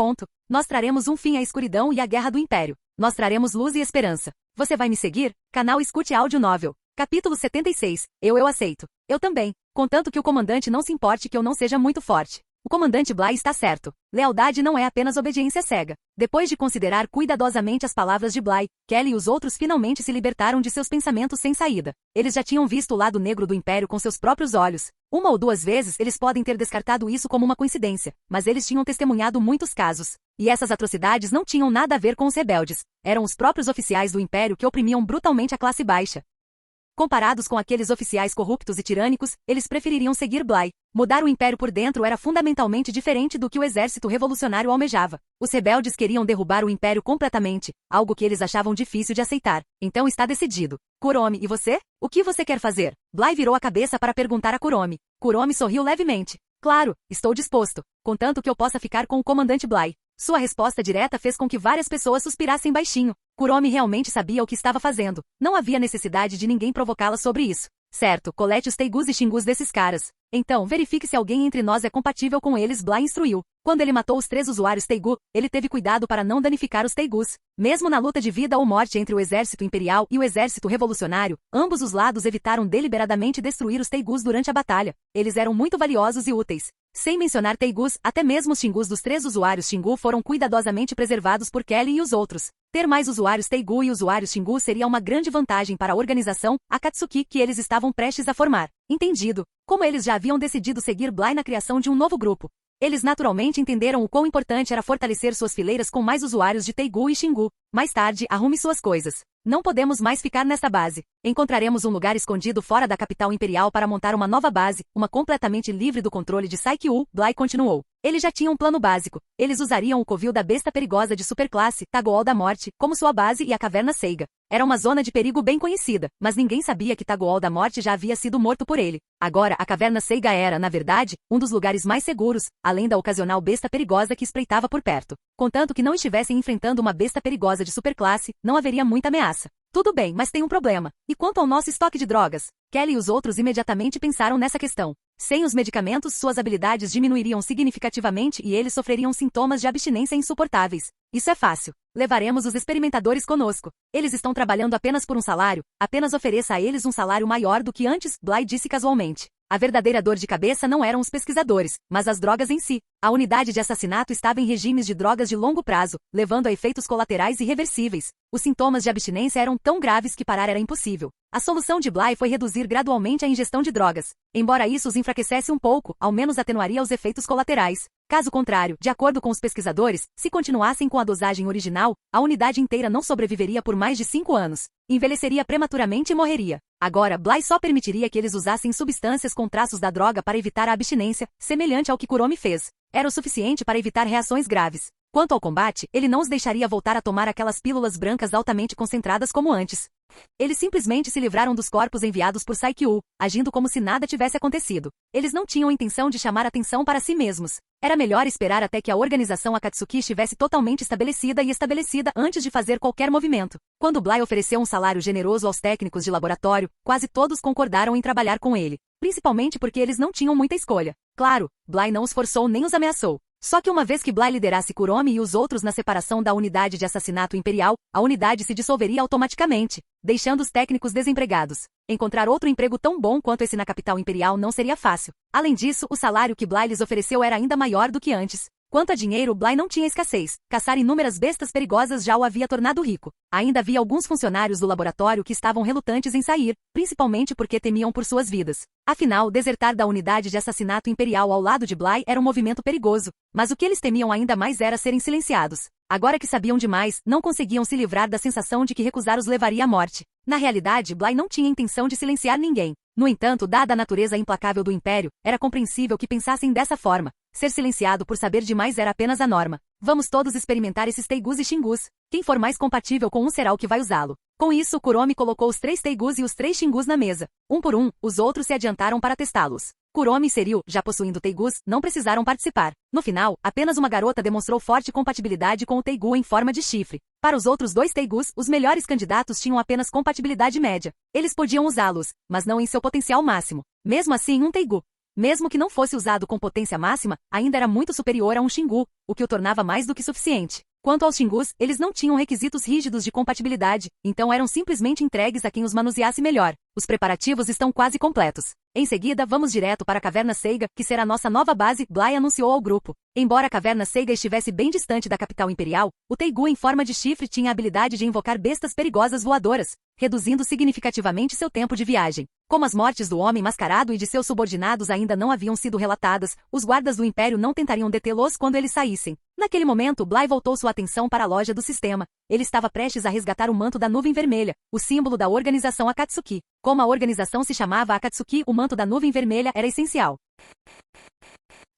Nós traremos um fim à escuridão e à guerra do Império. Nós traremos luz e esperança. Você vai me seguir? Canal Escute Áudio Novel. Capítulo 76. Eu aceito. Eu também. Contanto que o comandante não se importe que eu não seja muito forte. O comandante Bly está certo. Lealdade não é apenas obediência cega. Depois de considerar cuidadosamente as palavras de Bly, Kelly e os outros finalmente se libertaram de seus pensamentos sem saída. Eles já tinham visto o lado negro do Império com seus próprios olhos. Uma ou duas vezes eles podem ter descartado isso como uma coincidência, mas eles tinham testemunhado muitos casos. E essas atrocidades não tinham nada a ver com os rebeldes. Eram os próprios oficiais do Império que oprimiam brutalmente a classe baixa. Comparados com aqueles oficiais corruptos e tirânicos, eles prefeririam seguir Bly. Mudar o Império por dentro era fundamentalmente diferente do que o exército revolucionário almejava. Os rebeldes queriam derrubar o Império completamente, algo que eles achavam difícil de aceitar. Então está decidido. Kuromi, e você? O que você quer fazer? Bly virou a cabeça para perguntar a Kuromi. Kuromi sorriu levemente. Claro, estou disposto, contanto que eu possa ficar com o comandante Bly. Sua resposta direta fez com que várias pessoas suspirassem baixinho. Kuromi realmente sabia o que estava fazendo. Não havia necessidade de ninguém provocá-la sobre isso. Certo, colete os teigus e xingus desses caras. Então, verifique se alguém entre nós é compatível com eles, Bly instruiu. Quando ele matou os 3 usuários Teigu, ele teve cuidado para não danificar os Teigus. Mesmo na luta de vida ou morte entre o exército imperial e o exército revolucionário, ambos os lados evitaram deliberadamente destruir os Teigus durante a batalha. Eles eram muito valiosos e úteis. Sem mencionar Teigus, até mesmo os xingus dos 3 usuários Xingu foram cuidadosamente preservados por Kelly e os outros. Ter mais usuários Teigu e usuários Xingu seria uma grande vantagem para a organização Akatsuki que eles estavam prestes a formar. Entendido. Como eles já haviam decidido seguir Bly na criação de um novo grupo, eles naturalmente entenderam o quão importante era fortalecer suas fileiras com mais usuários de Teigu e Xingu. Mais tarde, arrume suas coisas. Não podemos mais ficar nesta base. Encontraremos um lugar escondido fora da capital imperial para montar uma nova base, uma completamente livre do controle de Saikyu, Bly continuou. Ele já tinha um plano básico. Eles usariam o covil da besta perigosa de superclasse, Tagoal da Morte, como sua base e a caverna Seiga. Era uma zona de perigo bem conhecida, mas ninguém sabia que Tagoal da Morte já havia sido morto por ele. Agora, a caverna Seiga era, na verdade, um dos lugares mais seguros, além da ocasional besta perigosa que espreitava por perto. Contanto que não estivessem enfrentando uma besta perigosa de superclasse, não haveria muita ameaça. Tudo bem, mas tem um problema. E quanto ao nosso estoque de drogas? Kelly e os outros imediatamente pensaram nessa questão. Sem os medicamentos, suas habilidades diminuiriam significativamente e eles sofreriam sintomas de abstinência insuportáveis. Isso é fácil. Levaremos os experimentadores conosco. Eles estão trabalhando apenas por um salário, apenas ofereça a eles um salário maior do que antes, Bly disse casualmente. A verdadeira dor de cabeça não eram os pesquisadores, mas as drogas em si. A unidade de assassinato estava em regimes de drogas de longo prazo, levando a efeitos colaterais irreversíveis. Os sintomas de abstinência eram tão graves que parar era impossível. A solução de Bly foi reduzir gradualmente a ingestão de drogas. Embora isso os enfraquecesse um pouco, ao menos atenuaria os efeitos colaterais. Caso contrário, de acordo com os pesquisadores, se continuassem com a dosagem original, a unidade inteira não sobreviveria por mais de 5 anos. Envelheceria prematuramente e morreria. Agora, Bly só permitiria que eles usassem substâncias com traços da droga para evitar a abstinência, semelhante ao que Kuromi fez. Era o suficiente para evitar reações graves. Quanto ao combate, ele não os deixaria voltar a tomar aquelas pílulas brancas altamente concentradas como antes. Eles simplesmente se livraram dos corpos enviados por Saikyu, agindo como se nada tivesse acontecido. Eles não tinham intenção de chamar atenção para si mesmos. Era melhor esperar até que a organização Akatsuki estivesse totalmente estabelecida antes de fazer qualquer movimento. Quando Bly ofereceu um salário generoso aos técnicos de laboratório, quase todos concordaram em trabalhar com ele. Principalmente porque eles não tinham muita escolha. Claro, Bly não os forçou nem os ameaçou. Só que uma vez que Bly liderasse Kuromi e os outros na separação da unidade de assassinato imperial, a unidade se dissolveria automaticamente, deixando os técnicos desempregados. Encontrar outro emprego tão bom quanto esse na capital imperial não seria fácil. Além disso, o salário que Bly lhes ofereceu era ainda maior do que antes. Quanto a dinheiro, Bly não tinha escassez. Caçar inúmeras bestas perigosas já o havia tornado rico. Ainda havia alguns funcionários do laboratório que estavam relutantes em sair, principalmente porque temiam por suas vidas. Afinal, desertar da unidade de assassinato imperial ao lado de Bly era um movimento perigoso. Mas o que eles temiam ainda mais era serem silenciados. Agora que sabiam demais, não conseguiam se livrar da sensação de que recusar os levaria à morte. Na realidade, Bly não tinha intenção de silenciar ninguém. No entanto, dada a natureza implacável do Império, era compreensível que pensassem dessa forma. Ser silenciado por saber demais era apenas a norma. Vamos todos experimentar esses Teigus e Xingus. Quem for mais compatível com um será o que vai usá-lo. Com isso, Kuromi colocou os 3 Teigus e os 3 Xingus na mesa. Um por um, os outros se adiantaram para testá-los. Kuromi e Seryu, já possuindo Teigus, não precisaram participar. No final, apenas uma garota demonstrou forte compatibilidade com o Teigu em forma de chifre. Para os outros 2 Teigus, os melhores candidatos tinham apenas compatibilidade média. Eles podiam usá-los, mas não em seu potencial máximo. Mesmo assim, um Teigu, mesmo que não fosse usado com potência máxima, ainda era muito superior a um Xingu, o que o tornava mais do que suficiente. Quanto aos Xingus, eles não tinham requisitos rígidos de compatibilidade, então eram simplesmente entregues a quem os manuseasse melhor. Os preparativos estão quase completos. Em seguida, vamos direto para a Caverna Seiga, que será nossa nova base, Bly anunciou ao grupo. Embora a Caverna Seiga estivesse bem distante da capital imperial, o Teigu em forma de chifre tinha a habilidade de invocar bestas perigosas voadoras, reduzindo significativamente seu tempo de viagem. Como as mortes do Homem Mascarado e de seus subordinados ainda não haviam sido relatadas, os guardas do Império não tentariam detê-los quando eles saíssem. Naquele momento, Bly voltou sua atenção para a loja do sistema. Ele estava prestes a resgatar o manto da nuvem vermelha, o símbolo da organização Akatsuki. Como a organização se chamava Akatsuki, o manto da nuvem vermelha era essencial.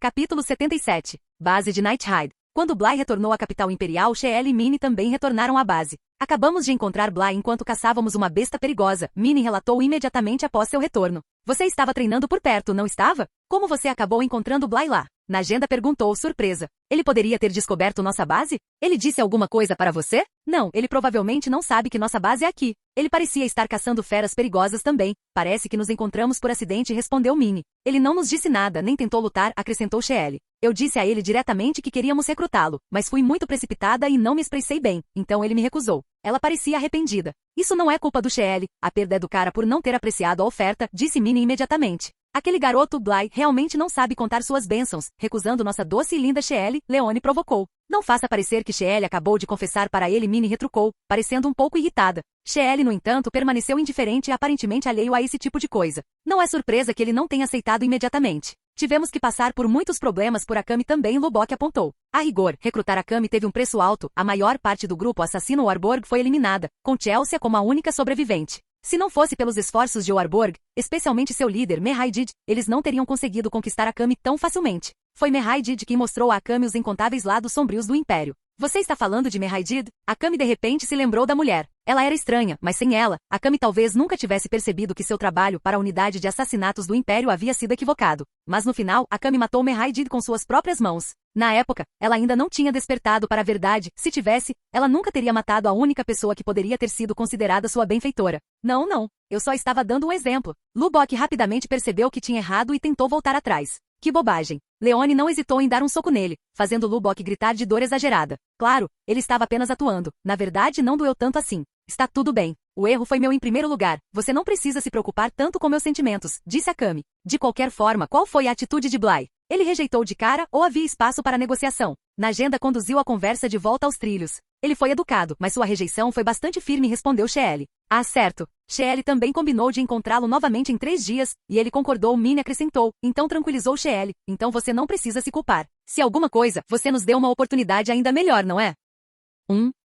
Capítulo 77. Base de Nighthide. Quando Bly retornou à capital imperial, Sheel e Minnie também retornaram à base. Acabamos de encontrar Bly enquanto caçávamos uma besta perigosa, Minnie relatou imediatamente após seu retorno. Você estava treinando por perto, não estava? Como você acabou encontrando Bly lá? Najenda perguntou, surpresa. Ele poderia ter descoberto nossa base? Ele disse alguma coisa para você? Não, ele provavelmente não sabe que nossa base é aqui. Ele parecia estar caçando feras perigosas também. Parece que nos encontramos por acidente, respondeu Minnie. Ele não nos disse nada, nem tentou lutar, acrescentou Sheel. Eu disse a ele diretamente que queríamos recrutá-lo, mas fui muito precipitada e não me expressei bem, então ele me recusou. Ela parecia arrependida. Isso não é culpa do Sheel, a perda é do cara por não ter apreciado a oferta, disse Minnie imediatamente. Aquele garoto, Bly, realmente não sabe contar suas bênçãos, recusando nossa doce e linda Sheel, Leone provocou. Não faça parecer que Sheel acabou de confessar para ele, Minnie retrucou, parecendo um pouco irritada. Sheel, no entanto, permaneceu indiferente e aparentemente alheio a esse tipo de coisa. Não é surpresa que ele não tenha aceitado imediatamente. Tivemos que passar por muitos problemas por Akami também, Lubok apontou. A rigor, recrutar Akami teve um preço alto, a maior parte do grupo assassino Warborg foi eliminada, com Chelsea como a única sobrevivente. Se não fosse pelos esforços de Warborg, especialmente seu líder, Mehaidid, eles não teriam conseguido conquistar Akami tão facilmente. Foi Mehaidid quem mostrou a Akami os incontáveis lados sombrios do Império. Você está falando de Mehaidid? Akami de repente se lembrou da mulher. Ela era estranha, mas sem ela, Akami talvez nunca tivesse percebido que seu trabalho para a unidade de assassinatos do Império havia sido equivocado. Mas no final, Akami matou Mehaidid com suas próprias mãos. Na época, ela ainda não tinha despertado para a verdade. Se tivesse, ela nunca teria matado a única pessoa que poderia ter sido considerada sua benfeitora. Não. Eu só estava dando um exemplo. Lubok rapidamente percebeu que tinha errado e tentou voltar atrás. Que bobagem. Leone não hesitou em dar um soco nele, fazendo Lubok gritar de dor exagerada. Claro, ele estava apenas atuando. Na verdade, não doeu tanto assim. Está tudo bem. O erro foi meu em primeiro lugar. Você não precisa se preocupar tanto com meus sentimentos, disse Akami. De qualquer forma, qual foi a atitude de Bly? Ele rejeitou de cara ou havia espaço para negociação? Najenda conduziu a conversa de volta aos trilhos. Ele foi educado, mas sua rejeição foi bastante firme, respondeu Sheel. Ah, certo. Sheel também combinou de encontrá-lo novamente em 3 dias, e ele concordou, Minnie acrescentou. Então tranquilizou Sheel. Então você não precisa se culpar. Se alguma coisa, você nos deu uma oportunidade ainda melhor, não é?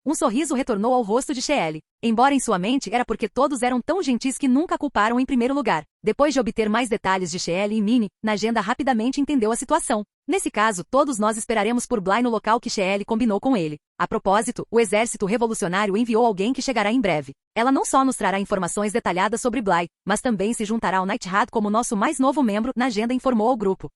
Um sorriso retornou ao rosto de Sheel. Embora em sua mente era porque todos eram tão gentis que nunca a culparam em primeiro lugar. Depois de obter mais detalhes de Sheel e Minnie, Najenda rapidamente entendeu a situação. Nesse caso, todos nós esperaremos por Bly no local que Sheel combinou com ele. A propósito, o exército revolucionário enviou alguém que chegará em breve. Ela não só nos trará informações detalhadas sobre Bly, mas também se juntará ao Nighthide como nosso mais novo membro, Najenda informou ao grupo.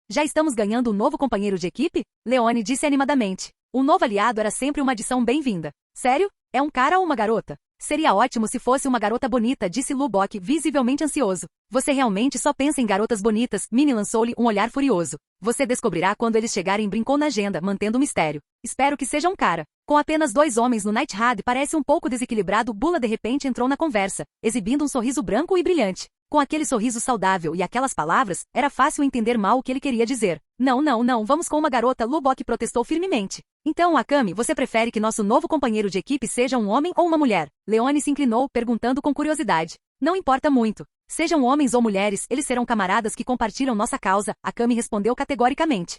Já estamos ganhando um novo companheiro de equipe? Leone disse animadamente. Um novo aliado era sempre uma adição bem-vinda. Sério? É um cara ou uma garota? Seria ótimo se fosse uma garota bonita, disse Lubok, visivelmente ansioso. Você realmente só pensa em garotas bonitas, Minnie lançou-lhe um olhar furioso. Você descobrirá quando eles chegarem, brincou na agenda, mantendo o mistério. Espero que seja um cara. Com apenas 2 homens no Nighthide parece um pouco desequilibrado, Bula de repente entrou na conversa, exibindo um sorriso branco e brilhante. Com aquele sorriso saudável e aquelas palavras, era fácil entender mal o que ele queria dizer. Não, vamos com uma garota, Lubok protestou firmemente. Então, Akami, você prefere que nosso novo companheiro de equipe seja um homem ou uma mulher? Leone se inclinou, perguntando com curiosidade. Não importa muito. Sejam homens ou mulheres, eles serão camaradas que compartilham nossa causa, Akami respondeu categoricamente.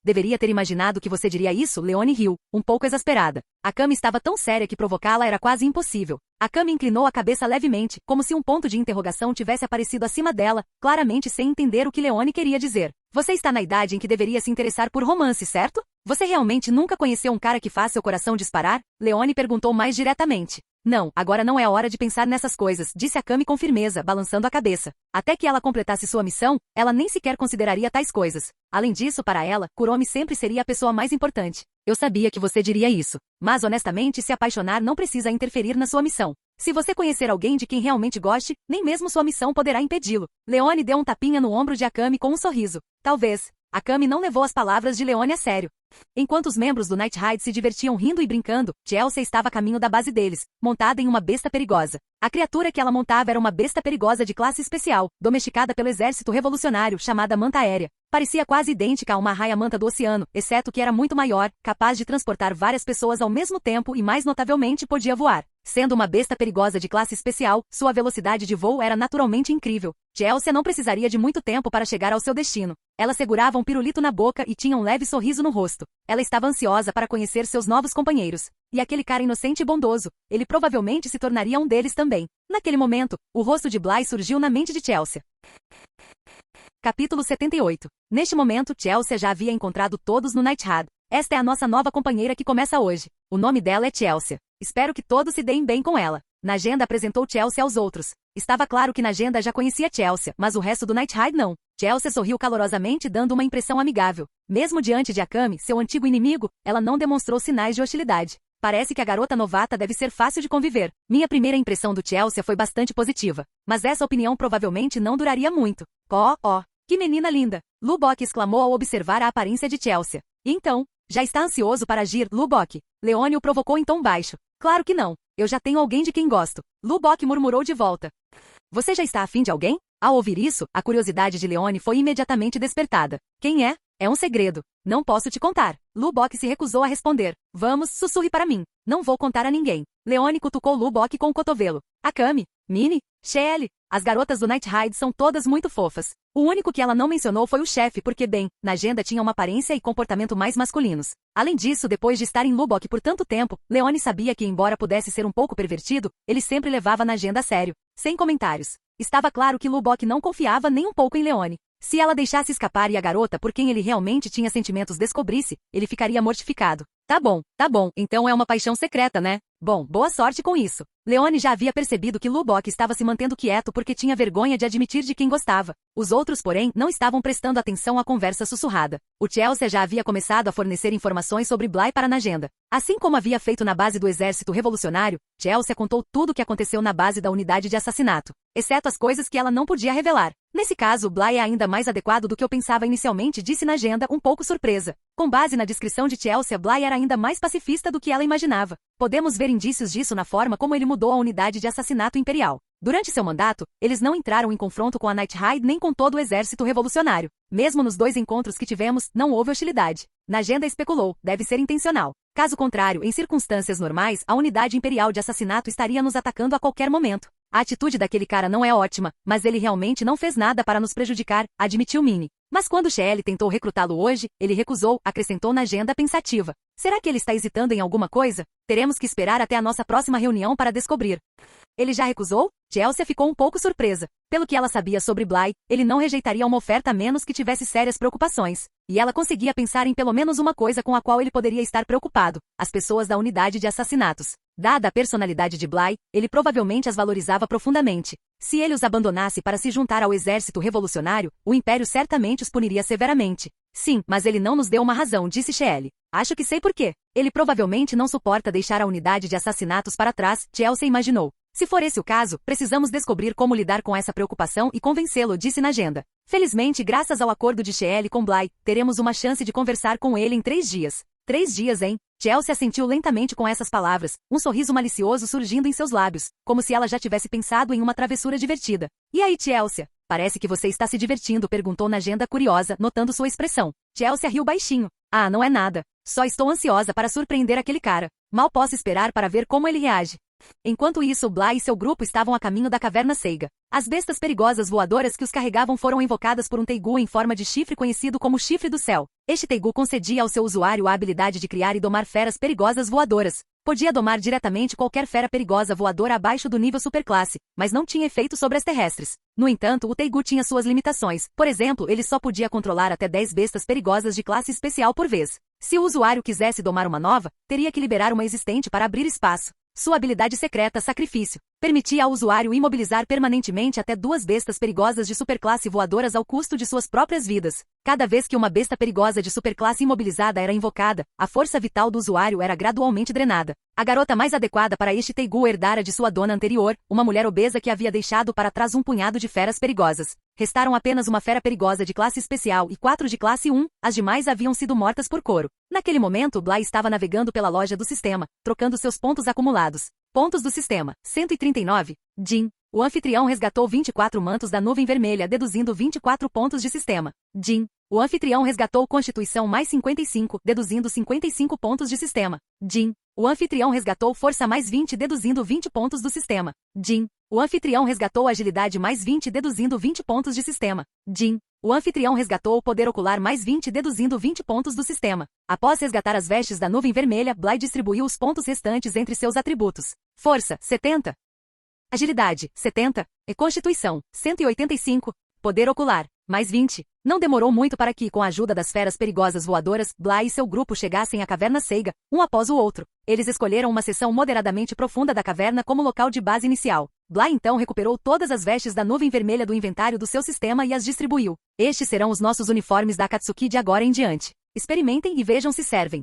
Deveria ter imaginado que você diria isso, Leone riu, um pouco exasperada. Akami estava tão séria que provocá-la era quase impossível. Akami inclinou a cabeça levemente, como se um ponto de interrogação tivesse aparecido acima dela, claramente sem entender o que Leone queria dizer. Você está na idade em que deveria se interessar por romance, certo? Você realmente nunca conheceu um cara que faz seu coração disparar? Leone perguntou mais diretamente. Não, agora não é a hora de pensar nessas coisas, disse Akami com firmeza, balançando a cabeça. Até que ela completasse sua missão, ela nem sequer consideraria tais coisas. Além disso, para ela, Kuromi sempre seria a pessoa mais importante. Eu sabia que você diria isso. Mas honestamente, se apaixonar não precisa interferir na sua missão. Se você conhecer alguém de quem realmente goste, nem mesmo sua missão poderá impedi-lo. Leone deu um tapinha no ombro de Akami com um sorriso. Talvez. Akami não levou as palavras de Leone a sério. Enquanto os membros do Night Ride se divertiam rindo e brincando, Chelsea estava a caminho da base deles, montada em uma besta perigosa. A criatura que ela montava era uma besta perigosa de classe especial, domesticada pelo exército revolucionário, chamada manta aérea. Parecia quase idêntica a uma raia-manta do oceano, exceto que era muito maior, capaz de transportar várias pessoas ao mesmo tempo e mais notavelmente podia voar. Sendo uma besta perigosa de classe especial, sua velocidade de voo era naturalmente incrível. Chelsea não precisaria de muito tempo para chegar ao seu destino. Ela segurava um pirulito na boca e tinha um leve sorriso no rosto. Ela estava ansiosa para conhecer seus novos companheiros. E aquele cara inocente e bondoso, ele provavelmente se tornaria um deles também. Naquele momento, o rosto de Bly surgiu na mente de Chelsea. Capítulo 78. Neste momento, Chelsea já havia encontrado todos no Night Ride. Esta é a nossa nova companheira que começa hoje. O nome dela é Chelsea. Espero que todos se deem bem com ela. Najenda apresentou Chelsea aos outros. Estava claro que Najenda já conhecia Chelsea, mas o resto do Night Ride não. Chelsea sorriu calorosamente, dando uma impressão amigável. Mesmo diante de Akame, seu antigo inimigo, ela não demonstrou sinais de hostilidade. Parece que a garota novata deve ser fácil de conviver. Minha primeira impressão do Chelsea foi bastante positiva. Mas essa opinião provavelmente não duraria muito. Que menina linda! Lubbock exclamou ao observar a aparência de Chelsea. E então, já está ansioso para agir, Lubbock? Leone o provocou em tom baixo. Claro que não. Eu já tenho alguém de quem gosto. Lubbock murmurou de volta. Você já está afim de alguém? Ao ouvir isso, a curiosidade de Leone foi imediatamente despertada. Quem é? É um segredo. Não posso te contar. Lubbock se recusou a responder. Vamos, sussurre para mim. Não vou contar a ninguém. Leone cutucou Lubbock com o cotovelo. Akame, Minnie, Shelley. As garotas do Night Ride são todas muito fofas. O único que ela não mencionou foi o chefe porque, bem, Najenda tinha uma aparência e comportamento mais masculinos. Além disso, depois de estar em Lubbock por tanto tempo, Leone sabia que, embora pudesse ser um pouco pervertido, ele sempre levava Najenda a sério. Sem comentários. Estava claro que Lubbock não confiava nem um pouco em Leone. Se ela deixasse escapar e a garota por quem ele realmente tinha sentimentos descobrisse, ele ficaria mortificado. Tá bom, então é uma paixão secreta, né? Bom, boa sorte com isso. Leone já havia percebido que Lubbock estava se mantendo quieto porque tinha vergonha de admitir de quem gostava. Os outros, porém, não estavam prestando atenção à conversa sussurrada. O Chelsea já havia começado a fornecer informações sobre Bly para Najenda. Assim como havia feito na base do exército revolucionário, Chelsea contou tudo o que aconteceu na base da unidade de assassinato, exceto as coisas que ela não podia revelar. Nesse caso, Bly é ainda mais adequado do que eu pensava inicialmente, disse Najenda, um pouco surpresa. Com base na descrição de Chelsea, Bly era ainda mais pacifista do que ela imaginava. Podemos ver indícios disso na forma como ele mudou a unidade de assassinato imperial. Durante seu mandato, eles não entraram em confronto com a Night Ride nem com todo o exército revolucionário. Mesmo nos 2 encontros que tivemos, não houve hostilidade. Najenda especulou, deve ser intencional. Caso contrário, em circunstâncias normais, a unidade imperial de assassinato estaria nos atacando a qualquer momento. A atitude daquele cara não é ótima, mas ele realmente não fez nada para nos prejudicar, admitiu Minnie. Mas quando Shelley tentou recrutá-lo hoje, ele recusou, acrescentou Najenda pensativa. Será que ele está hesitando em alguma coisa? Teremos que esperar até a nossa próxima reunião para descobrir. Ele já recusou? Chelsea ficou um pouco surpresa. Pelo que ela sabia sobre Bly, ele não rejeitaria uma oferta a menos que tivesse sérias preocupações. E ela conseguia pensar em pelo menos uma coisa com a qual ele poderia estar preocupado: as pessoas da unidade de assassinatos. Dada a personalidade de Bly, ele provavelmente as valorizava profundamente. Se ele os abandonasse para se juntar ao exército revolucionário, o Império certamente os puniria severamente. Sim, mas ele não nos deu uma razão, disse Shelley. Acho que sei por quê. Ele provavelmente não suporta deixar a unidade de assassinatos para trás, Chelsea imaginou. Se for esse o caso, precisamos descobrir como lidar com essa preocupação e convencê-lo, disse Najenda. Felizmente, graças ao acordo de Shelley com Bly, teremos uma chance de conversar com ele em 3 dias. 3 dias, hein? Chelsea assentiu lentamente com essas palavras, um sorriso malicioso surgindo em seus lábios, como se ela já tivesse pensado em uma travessura divertida. E aí, Chelsea? Parece que você está se divertindo, perguntou Najenda curiosa, notando sua expressão. Chelsea riu baixinho. Ah, não é nada. Só estou ansiosa para surpreender aquele cara. Mal posso esperar para ver como ele reage. Enquanto isso, Bly e seu grupo estavam a caminho da caverna Seiga. As bestas perigosas voadoras que os carregavam foram invocadas por um Teigu em forma de chifre conhecido como Chifre do Céu. Este Teigu concedia ao seu usuário a habilidade de criar e domar feras perigosas voadoras. Podia domar diretamente qualquer fera perigosa voadora abaixo do nível superclasse, mas não tinha efeito sobre as terrestres. No entanto, o Teigu tinha suas limitações. Por exemplo, ele só podia controlar até 10 bestas perigosas de classe especial por vez. Se o usuário quisesse domar uma nova, teria que liberar uma existente para abrir espaço. Sua habilidade secreta, Sacrifício, Permitia ao usuário imobilizar permanentemente até 2 bestas perigosas de superclasse voadoras ao custo de suas próprias vidas. Cada vez que uma besta perigosa de superclasse imobilizada era invocada, a força vital do usuário era gradualmente drenada. A garota mais adequada para este Teigu herdara de sua dona anterior, uma mulher obesa que havia deixado para trás um punhado de feras perigosas. Restaram apenas uma fera perigosa de classe especial e 4 de classe 1, as demais haviam sido mortas por couro. Naquele momento, Bly estava navegando pela loja do sistema, trocando seus pontos acumulados. Pontos do sistema, 139. Jin. O anfitrião resgatou 24 mantos da nuvem vermelha, deduzindo 24 pontos de sistema. Jin. O anfitrião resgatou Constituição mais 55, deduzindo 55 pontos de sistema. Jin. O anfitrião resgatou Força mais 20, deduzindo 20 pontos do sistema. Jin. O anfitrião resgatou Agilidade mais 20, deduzindo 20 pontos de sistema. Jin. O anfitrião resgatou o Poder Ocular mais 20, deduzindo 20 pontos do sistema. Após resgatar as vestes da nuvem vermelha, Bly distribuiu os pontos restantes entre seus atributos. Força, 70. Agilidade, 70. E Constituição, 185. Poder Ocular, mais 20. Não demorou muito para que, com a ajuda das feras perigosas voadoras, Bly e seu grupo chegassem à caverna Seiga, um após o outro. Eles escolheram uma seção moderadamente profunda da caverna como local de base inicial. Bly então recuperou todas as vestes da nuvem vermelha do inventário do seu sistema e as distribuiu. Estes serão os nossos uniformes da Akatsuki de agora em diante. Experimentem e vejam se servem.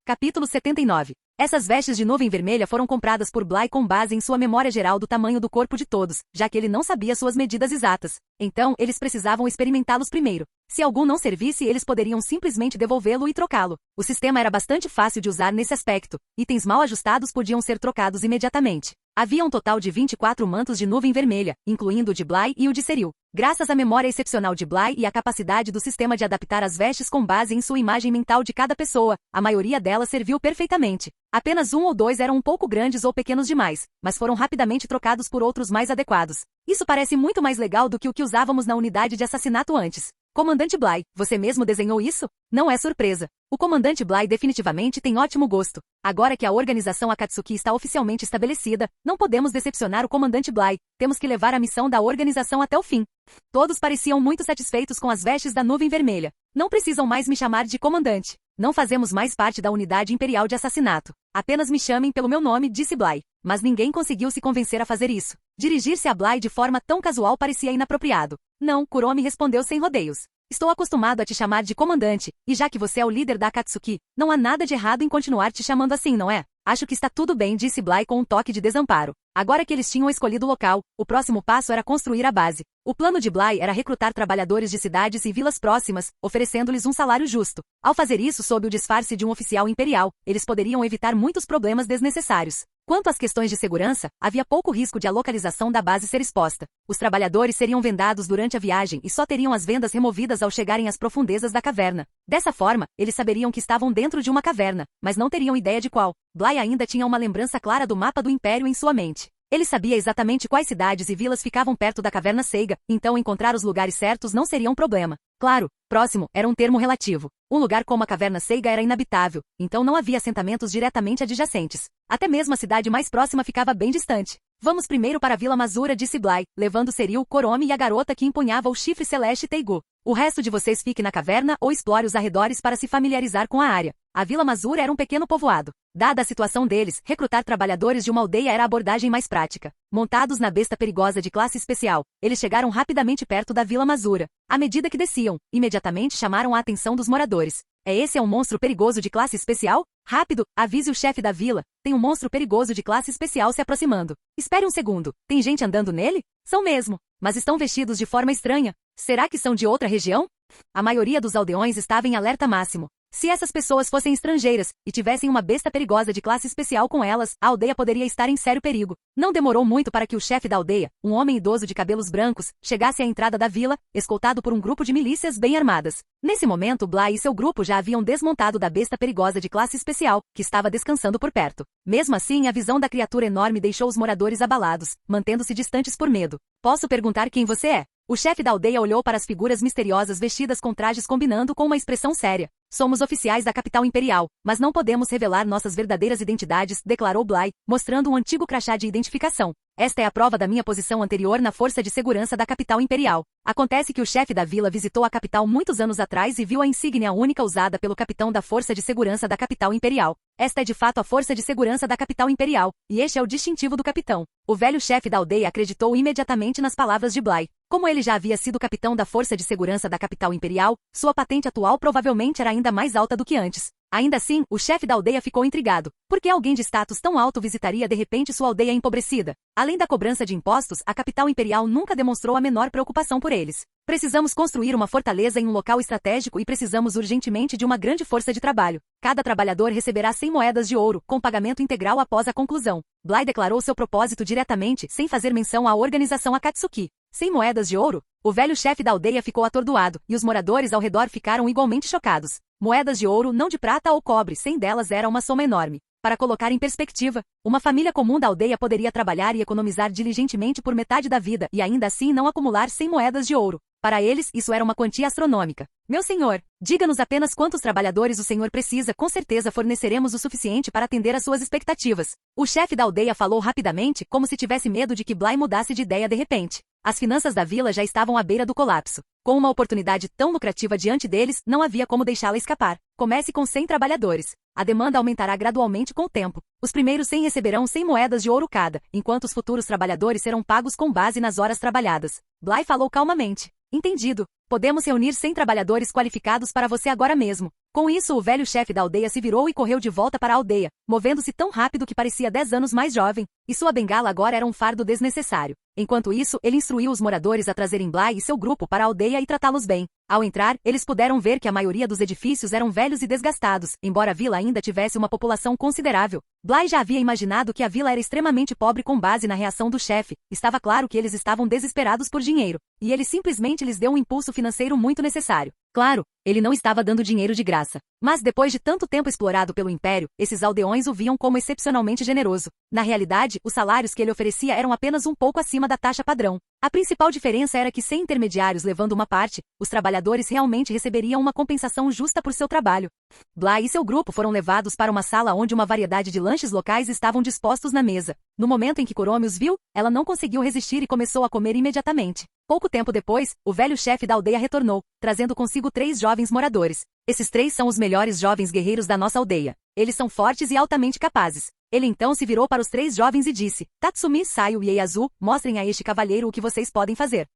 Capítulo 79. Essas vestes de nuvem vermelha foram compradas por Bly com base em sua memória geral do tamanho do corpo de todos, já que ele não sabia suas medidas exatas. Então, eles precisavam experimentá-los primeiro. Se algum não servisse, eles poderiam simplesmente devolvê-lo e trocá-lo. O sistema era bastante fácil de usar nesse aspecto. Itens mal ajustados podiam ser trocados imediatamente. Havia um total de 24 mantos de nuvem vermelha, incluindo o de Bly e o de Seril. Graças à memória excepcional de Bly e à capacidade do sistema de adaptar as vestes com base em sua imagem mental de cada pessoa, a maioria delas serviu perfeitamente. Apenas 1 ou 2 eram um pouco grandes ou pequenos demais, mas foram rapidamente trocados por outros mais adequados. Isso parece muito mais legal do que o que usávamos na unidade de assassinato antes. Comandante Bly, você mesmo desenhou isso? Não é surpresa. O Comandante Bly definitivamente tem ótimo gosto. Agora que a organização Akatsuki está oficialmente estabelecida, não podemos decepcionar o Comandante Bly. Temos que levar a missão da organização até o fim. Todos pareciam muito satisfeitos com as vestes da nuvem vermelha. Não precisam mais me chamar de comandante. Não fazemos mais parte da unidade imperial de assassinato. Apenas me chamem pelo meu nome, disse Bly. Mas ninguém conseguiu se convencer a fazer isso. Dirigir-se a Bly de forma tão casual parecia inapropriado. Não, Kuromi respondeu sem rodeios. Estou acostumado a te chamar de comandante, e já que você é o líder da Akatsuki, não há nada de errado em continuar te chamando assim, não é? Acho que está tudo bem, disse Bly com um toque de desamparo. Agora que eles tinham escolhido o local, o próximo passo era construir a base. O plano de Bly era recrutar trabalhadores de cidades e vilas próximas, oferecendo-lhes um salário justo. Ao fazer isso sob o disfarce de um oficial imperial, eles poderiam evitar muitos problemas desnecessários. Quanto às questões de segurança, havia pouco risco de a localização da base ser exposta. Os trabalhadores seriam vendados durante a viagem e só teriam as vendas removidas ao chegarem às profundezas da caverna. Dessa forma, eles saberiam que estavam dentro de uma caverna, mas não teriam ideia de qual. Bly ainda tinha uma lembrança clara do mapa do Império em sua mente. Ele sabia exatamente quais cidades e vilas ficavam perto da caverna Seiga, então encontrar os lugares certos não seria um problema. Claro, próximo era um termo relativo. Um lugar como a caverna Seiga era inabitável, então não havia assentamentos diretamente adjacentes. Até mesmo a cidade mais próxima ficava bem distante. Vamos primeiro para a Vila Masura, disse Bly, levando Seril, Kuromi e a garota que empunhava o chifre celeste Teigu. O resto de vocês fique na caverna ou explore os arredores para se familiarizar com a área. A Vila Masura era um pequeno povoado. Dada a situação deles, recrutar trabalhadores de uma aldeia era a abordagem mais prática. Montados na besta perigosa de classe especial, eles chegaram rapidamente perto da Vila Masura. À medida que desciam, imediatamente chamaram a atenção dos moradores. Esse é um monstro perigoso de classe especial? Rápido, avise o chefe da vila. Tem um monstro perigoso de classe especial se aproximando. Espere um segundo. Tem gente andando nele? São mesmo. Mas estão vestidos de forma estranha. Será que são de outra região? A maioria dos aldeões estava em alerta máximo. Se essas pessoas fossem estrangeiras e tivessem uma besta perigosa de classe especial com elas, a aldeia poderia estar em sério perigo. Não demorou muito para que o chefe da aldeia, um homem idoso de cabelos brancos, chegasse à entrada da vila, escoltado por um grupo de milícias bem armadas. Nesse momento, Bly e seu grupo já haviam desmontado da besta perigosa de classe especial, que estava descansando por perto. Mesmo assim, a visão da criatura enorme deixou os moradores abalados, mantendo-se distantes por medo. Posso perguntar quem você é? O chefe da aldeia olhou para as figuras misteriosas vestidas com trajes combinando com uma expressão séria. Somos oficiais da capital imperial, mas não podemos revelar nossas verdadeiras identidades, declarou Bly, mostrando um antigo crachá de identificação. Esta é a prova da minha posição anterior na força de segurança da capital imperial. Acontece que o chefe da vila visitou a capital muitos anos atrás e viu a insígnia única usada pelo capitão da Força de Segurança da capital imperial. Esta é de fato a Força de Segurança da capital imperial, e este é o distintivo do capitão. O velho chefe da aldeia acreditou imediatamente nas palavras de Bly. Como ele já havia sido capitão da Força de Segurança da capital imperial, sua patente atual provavelmente era ainda mais alta do que antes. Ainda assim, o chefe da aldeia ficou intrigado. Por que alguém de status tão alto visitaria de repente sua aldeia empobrecida? Além da cobrança de impostos, a capital imperial nunca demonstrou a menor preocupação por eles. Precisamos construir uma fortaleza em um local estratégico e precisamos urgentemente de uma grande força de trabalho. Cada trabalhador receberá 100 moedas de ouro, com pagamento integral após a conclusão. Bly declarou seu propósito diretamente, sem fazer menção à organização Akatsuki. 100 moedas de ouro? O velho chefe da aldeia ficou atordoado, e os moradores ao redor ficaram igualmente chocados. Moedas de ouro, não de prata ou cobre, 100 delas era uma soma enorme. Para colocar em perspectiva, uma família comum da aldeia poderia trabalhar e economizar diligentemente por metade da vida e ainda assim não acumular 100 moedas de ouro. Para eles, isso era uma quantia astronômica. Meu senhor, diga-nos apenas quantos trabalhadores o senhor precisa, com certeza forneceremos o suficiente para atender às suas expectativas. O chefe da aldeia falou rapidamente, como se tivesse medo de que Bly mudasse de ideia de repente. As finanças da vila já estavam à beira do colapso. Com uma oportunidade tão lucrativa diante deles, não havia como deixá-la escapar. Comece com 100 trabalhadores. A demanda aumentará gradualmente com o tempo. Os primeiros 100 receberão 100 moedas de ouro cada, enquanto os futuros trabalhadores serão pagos com base nas horas trabalhadas. Bly falou calmamente. Entendido. Podemos reunir 100 trabalhadores qualificados para você agora mesmo. Com isso, o velho chefe da aldeia se virou e correu de volta para a aldeia, movendo-se tão rápido que parecia 10 anos mais jovem, e sua bengala agora era um fardo desnecessário. Enquanto isso, ele instruiu os moradores a trazerem Bly e seu grupo para a aldeia e tratá-los bem. Ao entrar, eles puderam ver que a maioria dos edifícios eram velhos e desgastados, embora a vila ainda tivesse uma população considerável. Bly já havia imaginado que a vila era extremamente pobre com base na reação do chefe. Estava claro que eles estavam desesperados por dinheiro, e ele simplesmente lhes deu um impulso financeiro muito necessário. Claro, ele não estava dando dinheiro de graça. Mas depois de tanto tempo explorado pelo Império, esses aldeões o viam como excepcionalmente generoso. Na realidade, os salários que ele oferecia eram apenas um pouco acima da taxa padrão. A principal diferença era que, sem intermediários levando uma parte, os trabalhadores realmente receberiam uma compensação justa por seu trabalho. Bly e seu grupo foram levados para uma sala onde uma variedade de lanches locais estavam dispostos na mesa. No momento em que Kurome os viu, ela não conseguiu resistir e começou a comer imediatamente. Pouco tempo depois, o velho chefe da aldeia retornou, trazendo consigo 3 jovens moradores. Esses 3 são os melhores jovens guerreiros da nossa aldeia. Eles são fortes e altamente capazes. Ele então se virou para os 3 jovens e disse, Tatsumi, Saio e Ieyasu, mostrem a este cavalheiro o que vocês podem fazer.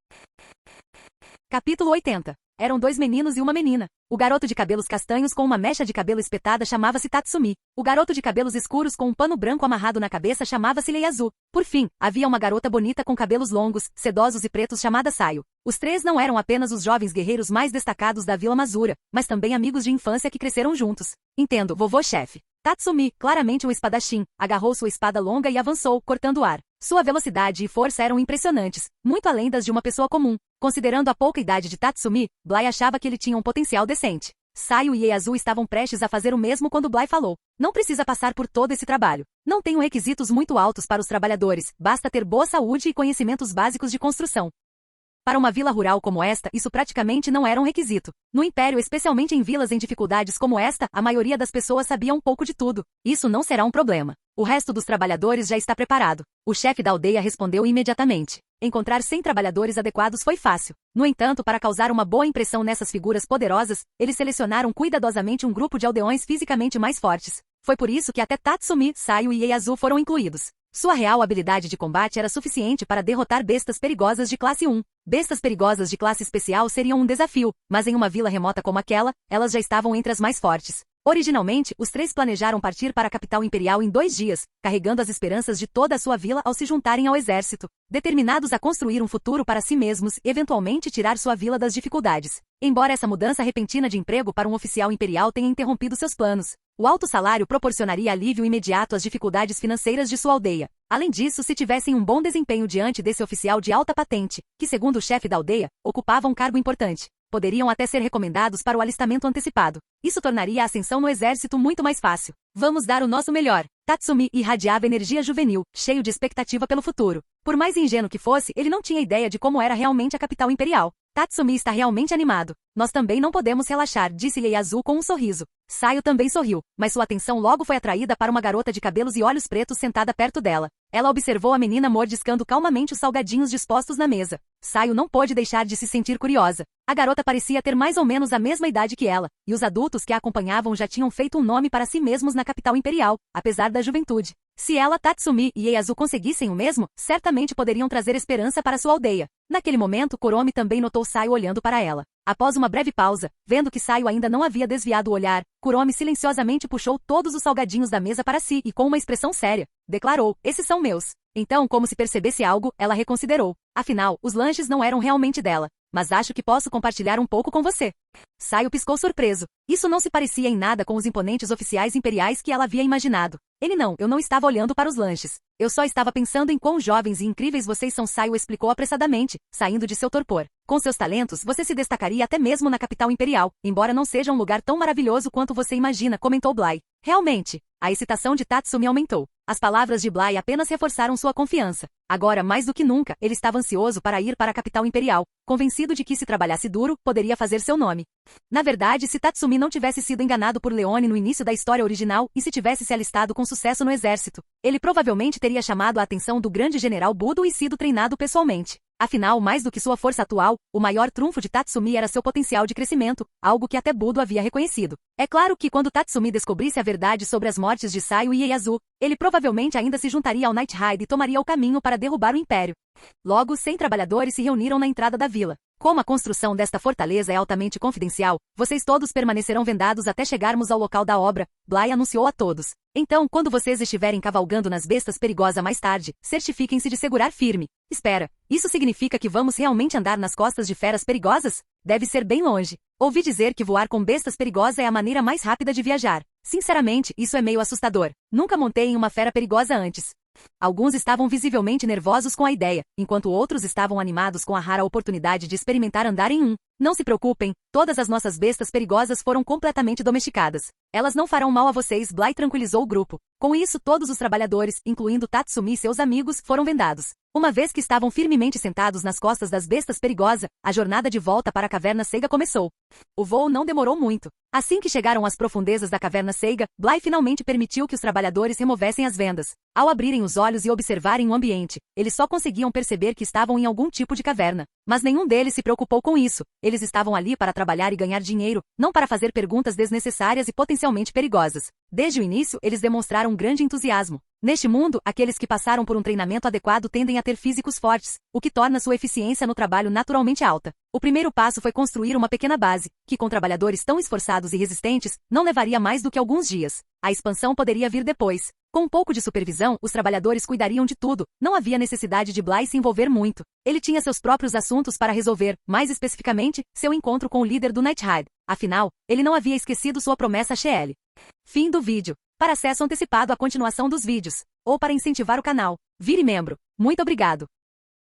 Capítulo 80. Eram 2 meninos e uma menina. O garoto de cabelos castanhos com uma mecha de cabelo espetada chamava-se Tatsumi. O garoto de cabelos escuros com um pano branco amarrado na cabeça chamava-se Ieyasu. Por fim, havia uma garota bonita com cabelos longos, sedosos e pretos chamada Saio. Os 3 não eram apenas os jovens guerreiros mais destacados da Vila Mazura, mas também amigos de infância que cresceram juntos. Entendo, vovô-chefe. Tatsumi, claramente um espadachim, agarrou sua espada longa e avançou, cortando o ar. Sua velocidade e força eram impressionantes, muito além das de uma pessoa comum. Considerando a pouca idade de Tatsumi, Bly achava que ele tinha um potencial decente. Saio e Ieyasu estavam prestes a fazer o mesmo quando Bly falou. Não precisa passar por todo esse trabalho. Não tenho requisitos muito altos para os trabalhadores, basta ter boa saúde e conhecimentos básicos de construção. Para uma vila rural como esta, isso praticamente não era um requisito. No Império, especialmente em vilas em dificuldades como esta, a maioria das pessoas sabia um pouco de tudo. Isso não será um problema. O resto dos trabalhadores já está preparado. O chefe da aldeia respondeu imediatamente. Encontrar 100 trabalhadores adequados foi fácil. No entanto, para causar uma boa impressão nessas figuras poderosas, eles selecionaram cuidadosamente um grupo de aldeões fisicamente mais fortes. Foi por isso que até Tatsumi, Saio e Ieyasu foram incluídos. Sua real habilidade de combate era suficiente para derrotar bestas perigosas de classe 1. Bestas perigosas de classe especial seriam um desafio, mas em uma vila remota como aquela, elas já estavam entre as mais fortes. Originalmente, os 3 planejaram partir para a capital imperial em 2 dias, carregando as esperanças de toda a sua vila ao se juntarem ao exército, determinados a construir um futuro para si mesmos e eventualmente tirar sua vila das dificuldades. Embora essa mudança repentina de emprego para um oficial imperial tenha interrompido seus planos, o alto salário proporcionaria alívio imediato às dificuldades financeiras de sua aldeia. Além disso, se tivessem um bom desempenho diante desse oficial de alta patente, que segundo o chefe da aldeia, ocupava um cargo importante, poderiam até ser recomendados para o alistamento antecipado. Isso tornaria a ascensão no exército muito mais fácil. Vamos dar o nosso melhor. Tatsumi irradiava energia juvenil, cheio de expectativa pelo futuro. Por mais ingênuo que fosse, ele não tinha ideia de como era realmente a capital imperial. Tatsumi está realmente animado. Nós também não podemos relaxar, disse Ieyasu com um sorriso. Saio também sorriu, mas sua atenção logo foi atraída para uma garota de cabelos e olhos pretos sentada perto dela. Ela observou a menina mordiscando calmamente os salgadinhos dispostos na mesa. Saio não pôde deixar de se sentir curiosa. A garota parecia ter mais ou menos a mesma idade que ela, e os adultos que a acompanhavam já tinham feito um nome para si mesmos na capital imperial, apesar da juventude. Se ela, Tatsumi e Ieyasu conseguissem o mesmo, certamente poderiam trazer esperança para sua aldeia. Naquele momento, Kuromi também notou Saio olhando para ela. Após uma breve pausa, vendo que Saio ainda não havia desviado o olhar, Kuromi silenciosamente puxou todos os salgadinhos da mesa para si e com uma expressão séria, declarou, esses são meus. Então, como se percebesse algo, ela reconsiderou. Afinal, os lanches não eram realmente dela. Mas acho que posso compartilhar um pouco com você. Saio piscou surpreso. Isso não se parecia em nada com os imponentes oficiais imperiais que ela havia imaginado. Eu não estava olhando para os lanches. Eu só estava pensando em quão jovens e incríveis vocês são, Saio explicou apressadamente, saindo de seu torpor. Com seus talentos, você se destacaria até mesmo na capital imperial, embora não seja um lugar tão maravilhoso quanto você imagina, comentou Bly. Realmente, a excitação de Tatsumi aumentou. As palavras de Bly apenas reforçaram sua confiança. Agora, mais do que nunca, ele estava ansioso para ir para a capital imperial, convencido de que se trabalhasse duro, poderia fazer seu nome. Na verdade, se Tatsumi não tivesse sido enganado por Leone no início da história original e se tivesse se alistado com sucesso no exército, ele provavelmente teria chamado a atenção do grande general Budo e sido treinado pessoalmente. Afinal, mais do que sua força atual, o maior trunfo de Tatsumi era seu potencial de crescimento, algo que até Budo havia reconhecido. É claro que quando Tatsumi descobrisse a verdade sobre as mortes de Saio e Ieyasu, ele provavelmente ainda se juntaria ao Night Ride e tomaria o caminho para derrubar o Império. Logo, 100 trabalhadores se reuniram na entrada da vila. Como a construção desta fortaleza é altamente confidencial, vocês todos permanecerão vendados até chegarmos ao local da obra, Bly anunciou a todos. Então, quando vocês estiverem cavalgando nas bestas perigosas mais tarde, certifiquem-se de segurar firme. Espera, isso significa que vamos realmente andar nas costas de feras perigosas? Deve ser bem longe. Ouvi dizer que voar com bestas perigosas é a maneira mais rápida de viajar. Sinceramente, isso é meio assustador. Nunca montei em uma fera perigosa antes. Alguns estavam visivelmente nervosos com a ideia, enquanto outros estavam animados com a rara oportunidade de experimentar andar em um. Não se preocupem, todas as nossas bestas perigosas foram completamente domesticadas. Elas não farão mal a vocês, Bly tranquilizou o grupo. Com isso, todos os trabalhadores, incluindo Tatsumi e seus amigos, foram vendados. Uma vez que estavam firmemente sentados nas costas das bestas perigosas, a jornada de volta para a caverna Seiga começou. O voo não demorou muito. Assim que chegaram às profundezas da caverna Seiga, Bly finalmente permitiu que os trabalhadores removessem as vendas. Ao abrirem os olhos e observarem o ambiente, eles só conseguiam perceber que estavam em algum tipo de caverna. Mas nenhum deles se preocupou com isso. Eles estavam ali para trabalhar e ganhar dinheiro, não para fazer perguntas desnecessárias e potencialmente perigosas. Desde o início, eles demonstraram grande entusiasmo. Neste mundo, aqueles que passaram por um treinamento adequado tendem a ter físicos fortes, o que torna sua eficiência no trabalho naturalmente alta. O primeiro passo foi construir uma pequena base, que com trabalhadores tão esforçados e resistentes, não levaria mais do que alguns dias. A expansão poderia vir depois. Com um pouco de supervisão, os trabalhadores cuidariam de tudo. Não havia necessidade de Bly se envolver muito. Ele tinha seus próprios assuntos para resolver, mais especificamente, seu encontro com o líder do Night Ride. Afinal, ele não havia esquecido sua promessa a Sheel. Fim do vídeo. Para acesso antecipado à continuação dos vídeos, ou para incentivar o canal, vire membro. Muito obrigado.